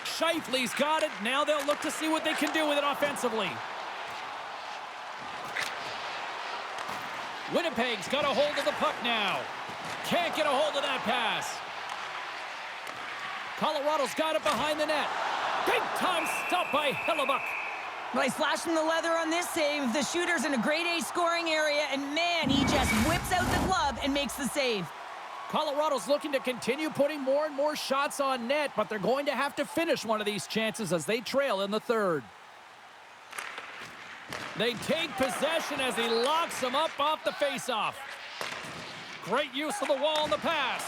Scheifele's got it. Now they'll look to see what they can do with it offensively. Winnipeg's got a hold of the puck now. Can't get a hold of that pass. Colorado's got it behind the net. Big time stop by Hellebuck. Well, he's flashing the leather on this save. The shooter's in a grade A scoring area, and man, he just whips out the glove and makes the save. Colorado's looking to continue putting more and more shots on net, but they're going to have to finish one of these chances as they trail in the third. They take possession as he locks them up off the faceoff. Great use of the wall on the pass.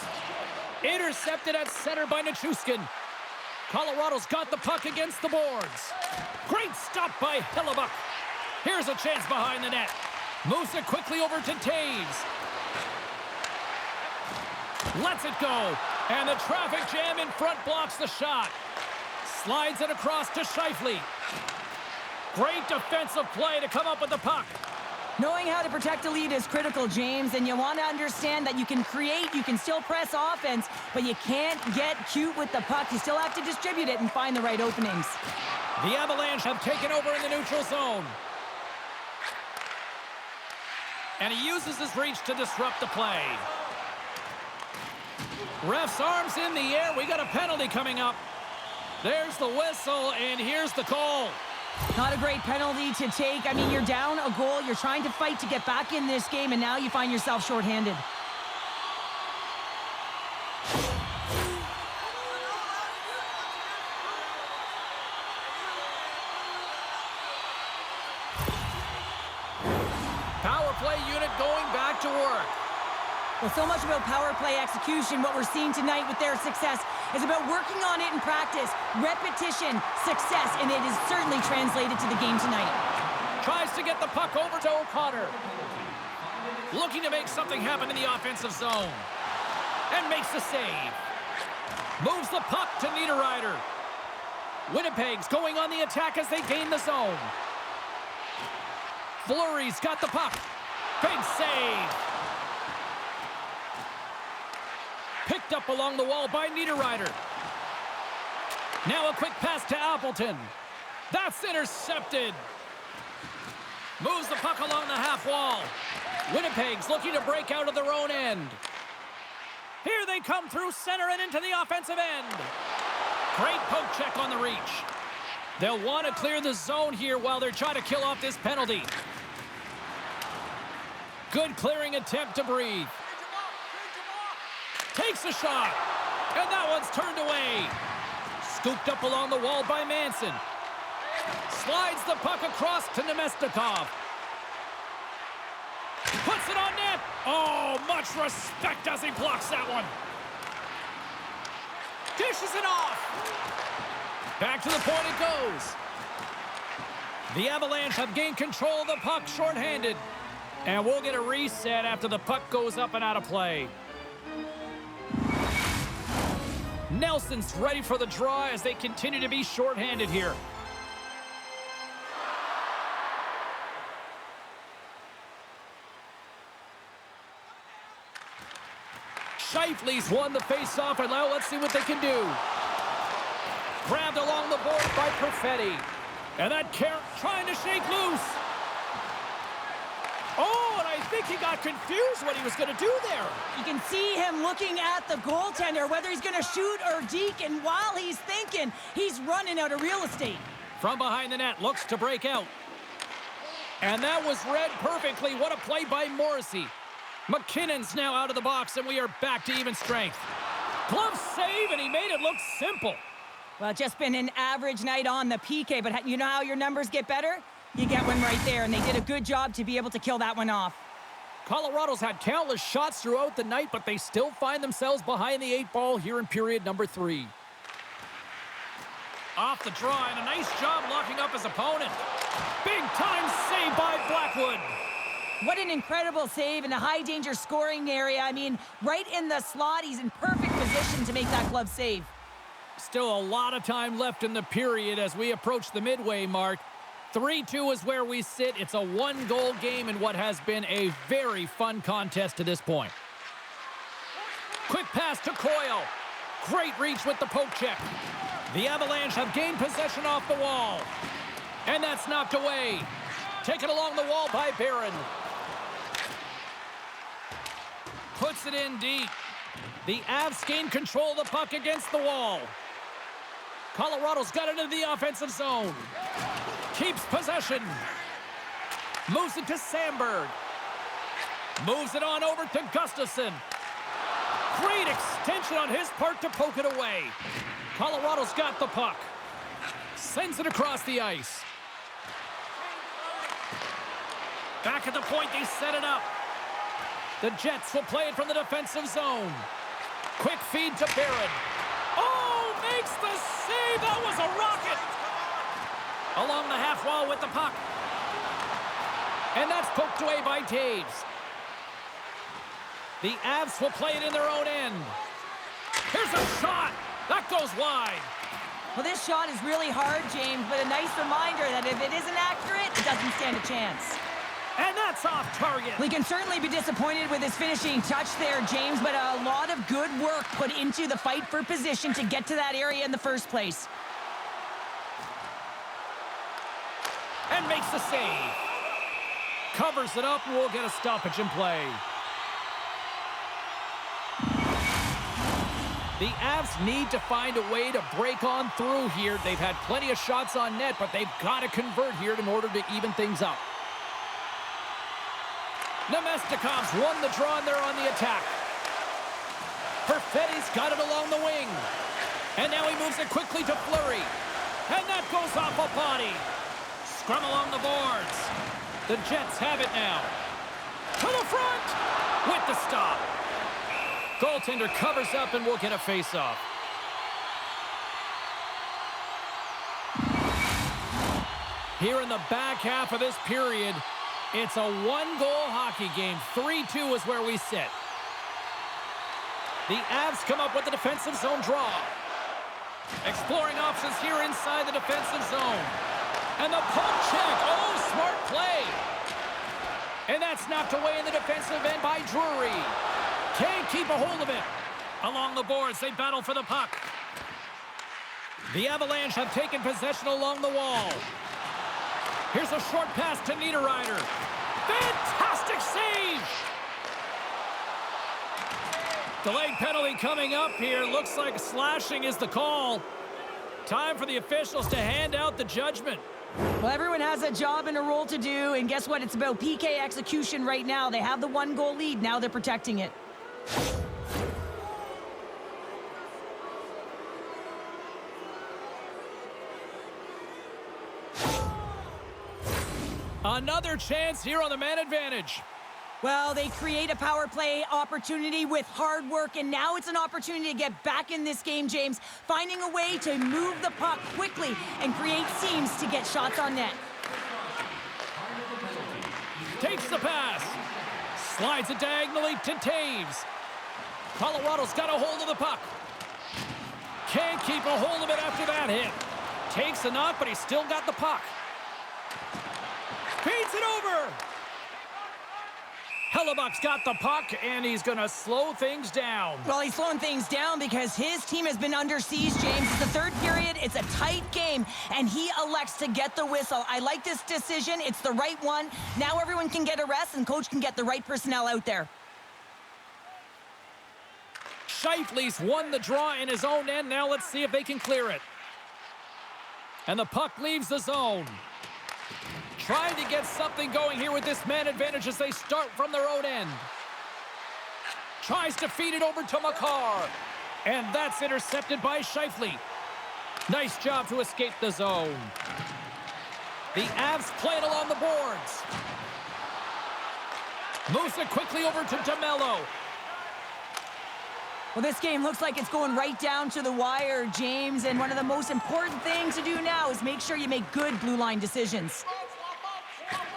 Intercepted at center by Nichushkin. Colorado's got the puck against the boards. Great stop by Hellebuck. Here's a chance behind the net. Moves it quickly over to Taves. Lets it go. And the traffic jam in front blocks the shot. Slides it across to Scheifele. Great defensive play to come up with the puck. Knowing how to protect a lead is critical, James, and you want to understand that you can create, you can still press offense, but you can't get cute with the puck. You still have to distribute it and find the right openings. The Avalanche have taken over in the neutral zone. And he uses his reach to disrupt the play. Ref's arms in the air. We got a penalty coming up. There's the whistle, and here's the call. Not a great penalty to take. I mean, you're down a goal. You're trying to fight to get back in this game, and now you find yourself shorthanded. Power play unit going back to work. Well, so much about power play execution. What we're seeing tonight with their success is about working on it in practice, repetition, success, and it is certainly translated to the game tonight. Tries to get the puck over to O'Connor. Looking to make something happen in the offensive zone. And makes the save. Moves the puck to Niederreiter. Winnipeg's going on the attack as they gain the zone. Fleury's got the puck. Big save. Picked up along the wall by Niederreiter. Now a quick pass to Appleton. That's intercepted. Moves the puck along the half wall. Winnipeg's looking to break out of their own end. Here they come through center and into the offensive end. Great poke check on the reach. They'll want to clear the zone here while they're trying to kill off this penalty. Good clearing attempt to breathe. Takes a shot. And that one's turned away. Scooped up along the wall by Manson. Slides the puck across to Nemestikov. Puts it on net. Oh, much respect as he blocks that one. Dishes it off. Back to the point it goes. The Avalanche have gained control of the puck shorthanded. And we'll get a reset after the puck goes up and out of play. Nelson's ready for the draw as they continue to be shorthanded here. Scheifele's won the face-off, and now let's see what they can do. Grabbed along the board by Perfetti. And that Carrot trying to shake loose. Oh, and I think he got confused what he was going to do there. You can see him looking at the goaltender, whether he's going to shoot or deke, and while he's thinking, he's running out of real estate. From behind the net, looks to break out. And that was read perfectly. What a play by Morrissey. McKinnon's now out of the box, and we are back to even strength. Glove save, and he made it look simple. Well, just been an average night on the PK, but you know how your numbers get better? You get one right there, and they did a good job to be able to kill that one off. Colorado's had countless shots throughout the night, but they still find themselves behind the 8 ball here in period number 3. Off the draw, and a nice job locking up his opponent. Big time save by Blackwood. What an incredible save in a high-danger scoring area. I mean, right in the slot, he's in perfect position to make that glove save. Still a lot of time left in the period as we approach the midway mark. 3-2 is where we sit. It's a 1-goal game in what has been a very fun contest to this point. Quick pass to Coyle. Great reach with the poke check. The Avalanche have gained possession off the wall. And that's knocked away. Taken along the wall by Barron. Puts it in deep. The Avs gain control of the puck against the wall. Colorado's got it into the offensive zone. Keeps possession. Moves it to Sandberg. Moves it on over to Gustafsson. Great extension on his part to poke it away. Colorado's got the puck. Sends it across the ice. Back at the point, they set it up. The Jets will play it from the defensive zone. Quick feed to Barron. Oh, makes the save. That was a rocket. Along the half wall with the puck. And that's poked away by Taves. The Avs will play it in their own end. Here's a shot. That goes wide. Well, this shot is really hard, James, but a nice reminder that if it isn't accurate, it doesn't stand a chance. And that's off target. We can certainly be disappointed with his finishing touch there, James, but a lot of good work put into the fight for position to get to that area in the first place. And makes the save. Covers it up, and we'll get a stoppage in play. The Avs need to find a way to break on through here. They've had plenty of shots on net, but they've got to convert here in order to even things up. Nemestikov's won the draw, and they're on the attack. Perfetti's got it along the wing. And now he moves it quickly to Fleury. And that goes off a body. Scrum along the boards. The Jets have it now. To the front with the stop. Goaltender covers up, and we'll get a face-off. Here in the back half of this period, it's a 1-goal hockey game. 3-2 is where we sit. The Avs come up with the defensive zone draw. Exploring options here inside the defensive zone. And the poke check. Oh, smart play. And that's knocked away in the defensive end by Drury. Can't keep a hold of it. Along the boards, they battle for the puck. The Avalanche have taken possession along the wall. Here's a short pass to Niederreiter. Fantastic save! Delayed penalty coming up here. Looks like slashing is the call. Time for the officials to hand out the judgment. Well, everyone has a job and a role to do, and guess what? It's about PK execution right now. They have the 1-goal lead. Now they're protecting it. Another chance here on the man advantage. Well, they create a power play opportunity with hard work, and now it's an opportunity to get back in this game, James. Finding a way to move the puck quickly and create seams to get shots on net. Takes the pass. Slides it diagonally to Taves. Colorado's got a hold of the puck. Can't keep a hold of it after that hit. Takes a knock, but he's still got the puck. Feeds it over. Hellebuck's got the puck, and he's going to slow things down. Well, he's slowing things down because his team has been under siege, James. It's the third period. It's a tight game, and he elects to get the whistle. I like this decision. It's the right one. Now everyone can get a rest, and coach can get the right personnel out there. Scheifele's won the draw in his own end. Now let's see if they can clear it. And the puck leaves the zone. Trying to get something going here with this man advantage as they start from their own end. Tries to feed it over to Makar. And that's intercepted by Scheifele. Nice job to escape the zone. The Avs play it along the boards. Moves it quickly over to DeMello. Well, this game looks like it's going right down to the wire, James. And one of the most important things to do now is make sure you make good blue line decisions.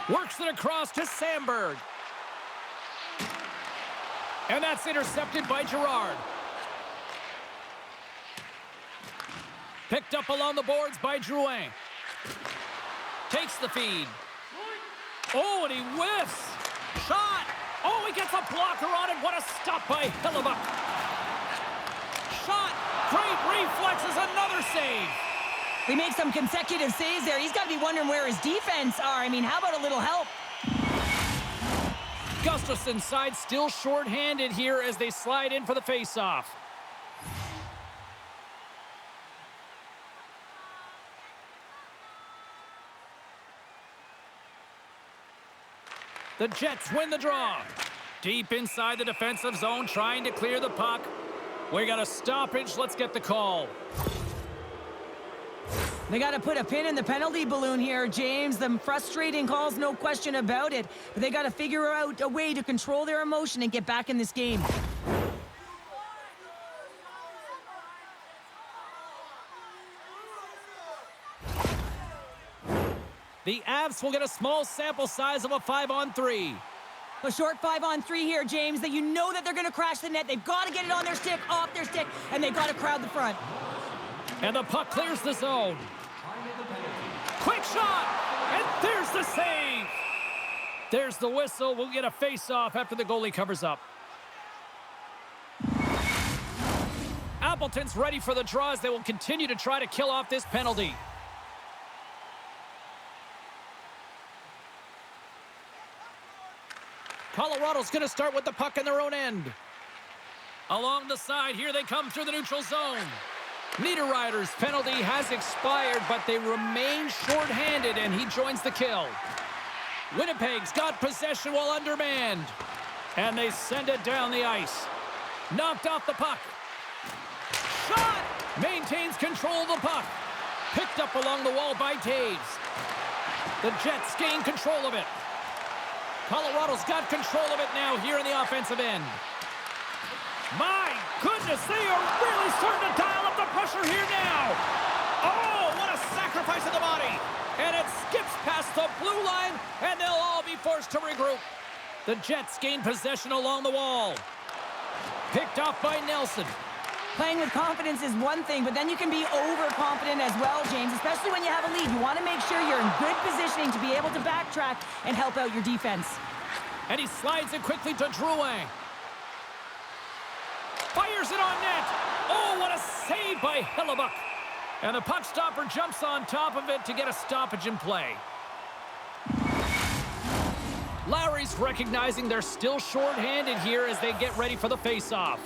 Works it across to Sandberg. And that's intercepted by Girard. Picked up along the boards by Drouin. Takes the feed. Oh, and he whiffs. Shot. Oh, he gets a blocker on it. What a stop by Hellebuck. Shot. Great reflexes. Another save. They make some consecutive saves there. He's got to be wondering where his defense are. I mean, how about a little help? Gustafson's side still short-handed here as they slide in for the face-off. The Jets win the draw. Deep inside the defensive zone, trying to clear the puck. We got a stoppage. Let's get the call. They got to put a pin in the penalty balloon here, James. The frustrating calls, no question about it. But they got to figure out a way to control their emotion and get back in this game. The Avs will get a small sample size of a 5-on-3. A short 5-on-3 here, James, that you know that they're going to crash the net. They've got to get it on their stick, off their stick, and they've got to crowd the front. And the puck clears the zone. Quick shot! And there's the save! There's the whistle. We'll get a face-off after the goalie covers up. Appleton's ready for the draw as they will continue to try to kill off this penalty. Colorado's going to start with the puck in their own end. Along the side, here they come through the neutral zone. Niederreiter's penalty has expired, but they remain short-handed, and he joins the kill. Winnipeg's got possession while undermanned. And they send it down the ice. Knocked off the puck. Shot! Maintains control of the puck. Picked up along the wall by Taves. The Jets gain control of it. Colorado's got control of it now here in the offensive end. My goodness, they are really starting to dial up the pressure here now. Oh, what a sacrifice of the body. And it skips past the blue line, and they'll all be forced to regroup. The Jets gain possession along the wall. Picked off by Nelson. Playing with confidence is one thing, but then you can be overconfident as well, James, especially when you have a lead. You want to make sure you're in good positioning to be able to backtrack and help out your defense. And he slides it quickly to Drouin. Fires it on net. Oh, what a save by Hellebuck. And the puck stopper jumps on top of it to get a stoppage in play. Lowry's recognizing they're still short-handed here as they get ready for the face-off.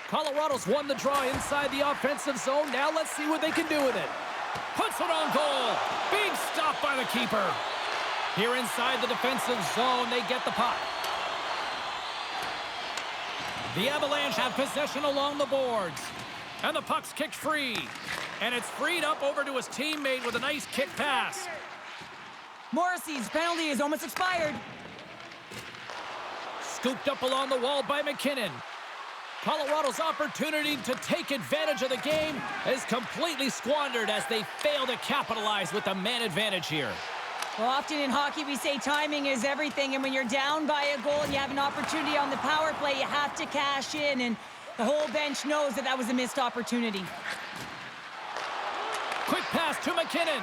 Colorado's won the draw inside the offensive zone. Now let's see what they can do with it. Puts it on goal. Big stop by the keeper. Here inside the defensive zone, they get the puck. The Avalanche have possession along the boards. And the puck's kicked free. And it's freed up over to his teammate with a nice kick pass. Morrissey's penalty is almost expired. Scooped up along the wall by McKinnon. Colorado's opportunity to take advantage of the game is completely squandered as they fail to capitalize with the man advantage here. Well, often in hockey we say timing is everything, and when you're down by a goal and you have an opportunity on the power play, you have to cash in, and the whole bench knows that that was a missed opportunity. Quick pass to McKinnon.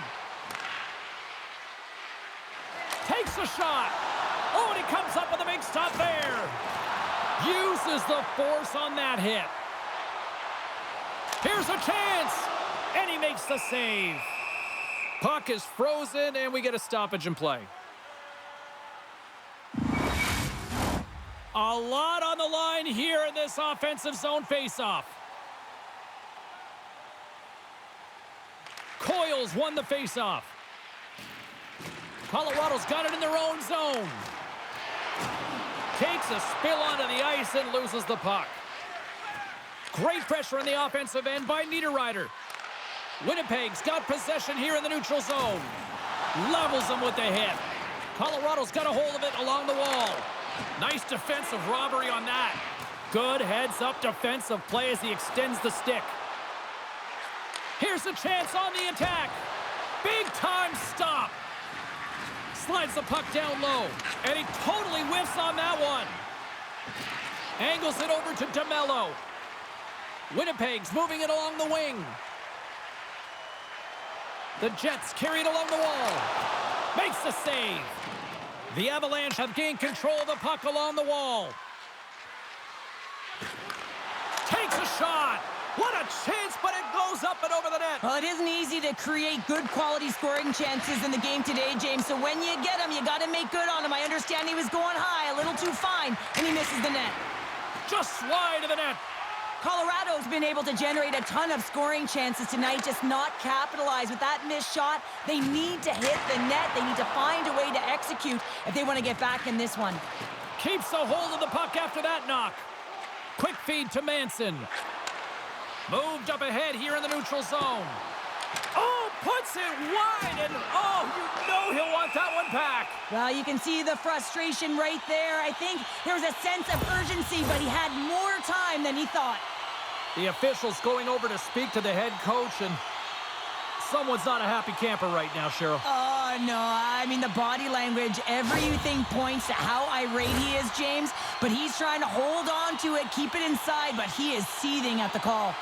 Takes a shot. Oh, and he comes up with a big stop there. Uses the force on that hit. Here's a chance. And he makes the save. Puck is frozen, and we get a stoppage in play. A lot on the line here in this offensive zone faceoff. Coyles won the faceoff. Colorado's got it in their own zone. Takes a spill onto the ice and loses the puck. Great pressure on the offensive end by Niederreiter. Winnipeg's got possession here in the neutral zone. Levels them with the hit. Colorado's got a hold of it along the wall. Nice defensive robbery on that. Good heads-up defensive play as he extends the stick. Here's a chance on the attack. Big-time stop. Slides the puck down low, and he totally whiffs on that one. Angles it over to DeMello. Winnipeg's moving it along the wing. The Jets carry it along the wall. Makes the save. The Avalanche have gained control of the puck along the wall. Takes a shot. What a chance, but it goes up and over the net. Well, it isn't easy to create good quality scoring chances in the game today, James. So when you get them, you got to make good on them. I understand he was going high, a little too fine, and he misses the net. Just wide of the net. Colorado's been able to generate a ton of scoring chances tonight, just not capitalize with that missed shot. They need to hit the net. They need to find a way to execute if they want to get back in this one. Keeps a hold of the puck after that knock. Quick feed to Manson. Moved up ahead here in the neutral zone. Oh, puts it wide, and oh, you know he'll want that one back. Well, you can see the frustration right there. I think there was a sense of urgency, but he had more time than he thought. The official's going over to speak to the head coach, and someone's not a happy camper right now, Cheryl. Oh, no. I mean, the body language, everything points to how irate he is, James. But he's trying to hold on to it, keep it inside, but he is seething at the call.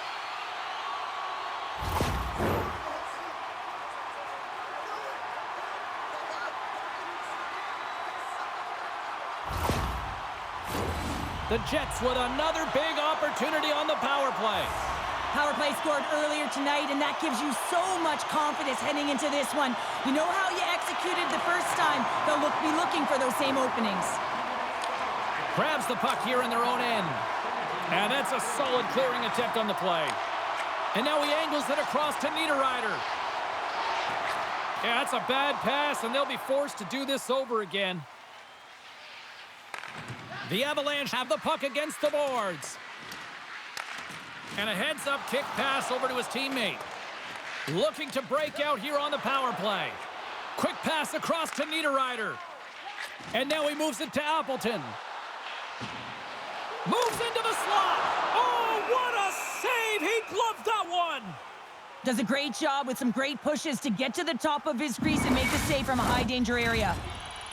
The Jets with another big opportunity on the power play. Power play scored earlier tonight, and that gives you so much confidence heading into this one. You know how you executed the first time. They'll be looking for those same openings. Grabs the puck here in their own end. And that's a solid clearing attempt on the play. And now he angles it across to Niederreiter. Yeah, that's a bad pass, and they'll be forced to do this over again. The Avalanche have the puck against the boards. And a heads-up kick pass over to his teammate. Looking to break out here on the power play. Quick pass across to Niederreiter. And now he moves it to Appleton. Moves into the slot. Oh, what a save! He gloved that one. Does a great job with some great pushes to get to the top of his crease and make the save from a high-danger area.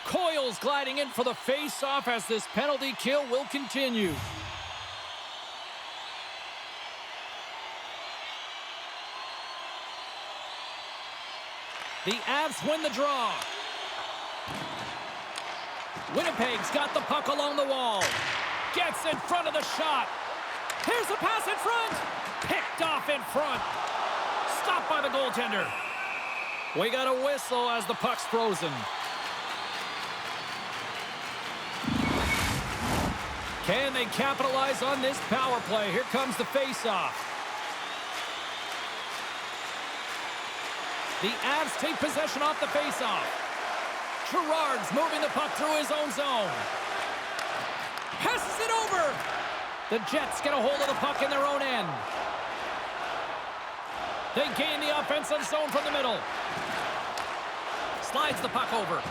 Coyles gliding in for the face-off as this penalty kill will continue. The Avs win the draw. Winnipeg's got the puck along the wall. Gets in front of the shot. Here's a pass in front. Picked off in front. Stopped by the goaltender. We got a whistle as the puck's frozen. Can they capitalize on this power play? Here comes the face-off. The Avs take possession off the face-off. Girard's moving the puck through his own zone. Passes it over. The Jets get a hold of the puck in their own end. They gain the offensive zone from the middle. Slides the puck over.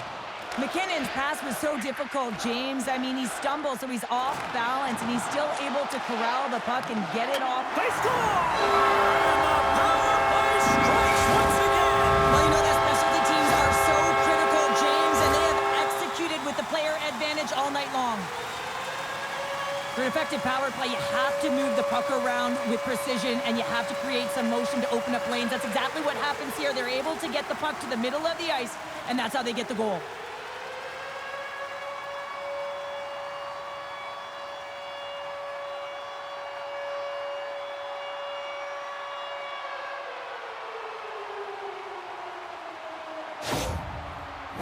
McKinnon's pass was so difficult, James. I mean, he stumbles, so he's off balance, and he's still able to corral the puck and get it off. They score! And the power play strikes once again! Well, you know that specialty teams are so critical, James, and they have executed with the player advantage all night long. For an effective power play, you have to move the puck around with precision, and you have to create some motion to open up lanes. That's exactly what happens here. They're able to get the puck to the middle of the ice, and that's how they get the goal.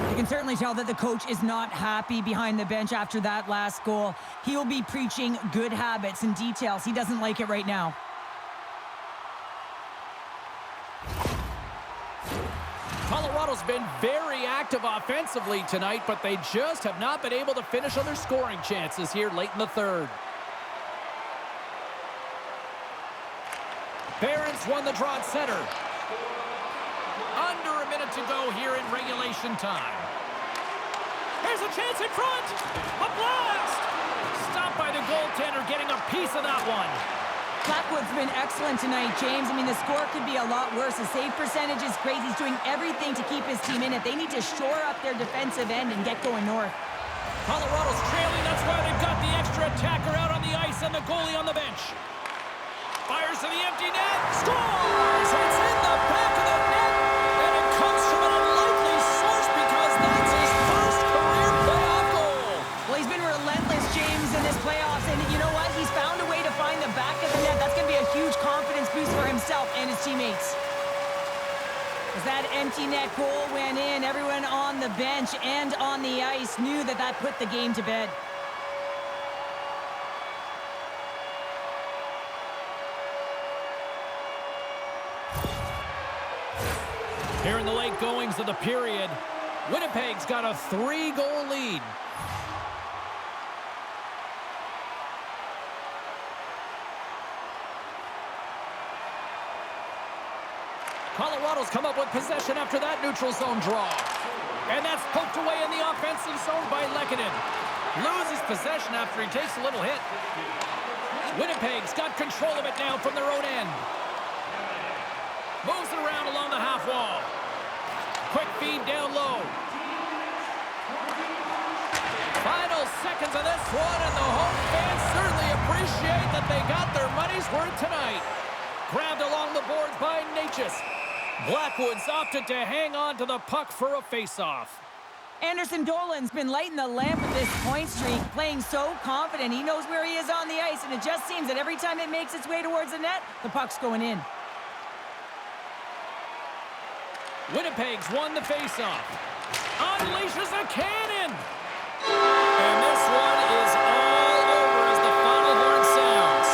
You can certainly tell that the coach is not happy behind the bench after that last goal. He will be preaching good habits and details. He doesn't like it right now. Colorado's been very active offensively tonight, but they just have not been able to finish on their scoring chances here late in the third. Barons won the draw at center. Under a minute to go here in regulation time. Here's a chance in front. A blast! Stopped by the goaltender, getting a piece of that one. Blackwood's been excellent tonight, James. I mean, the score could be a lot worse. The save percentage is great. He's doing everything to keep his team in it. They need to shore up their defensive end and get going north. Colorado's trailing. That's why they've got the extra attacker out on the ice and the goalie on the bench. Fires to the empty net. Scores! It's in the back of the net. And it comes from an unlikely source because that's his first career playoff goal. Well, he's been relentless, James, in this playoffs. And you know what? He's found a way to find the back of the net. That's going to be a huge confidence boost for himself and his teammates. As that empty net goal went in, everyone on the bench and on the ice knew that that put the game to bed. Here in the late goings of the period, Winnipeg's got a 3-goal lead. Colorado's come up with possession after that neutral zone draw. And that's poked away in the offensive zone by Lehkonen. Loses possession after he takes a little hit. Winnipeg's got control of it now from their own end. Moves it around along the half wall. Quick feed down low. Final seconds of this one, and the home fans certainly appreciate that they got their money's worth tonight. Grabbed along the boards by Natchez. Blackwood's opted to hang on to the puck for a face-off. Anderson Dolan's been lighting the lamp with this point streak, playing so confident. He knows where he is on the ice, and it just seems that every time it makes its way towards the net, the puck's going in. Winnipeg's won the face-off. Unleashes a cannon! And this one is all over as the final horn sounds.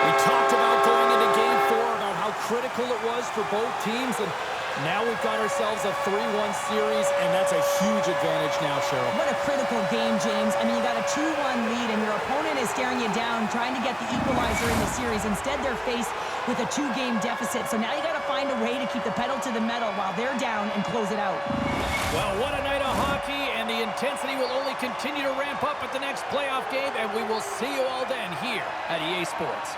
We talked about going into Game 4 about how critical it was for both teams, and now we've got ourselves a 3-1 series, and that's a huge advantage now, Cheryl. What a critical game, James. I mean, you got a 2-1 lead, and your opponent is staring you down, trying to get the equalizer in the series. Instead, they're faced with a 2-game deficit. So now you got to find a way to keep the pedal to the metal while they're down and close it out. Well, what a night of hockey, and the intensity will only continue to ramp up at the next playoff game, and we will see you all then here at EA Sports.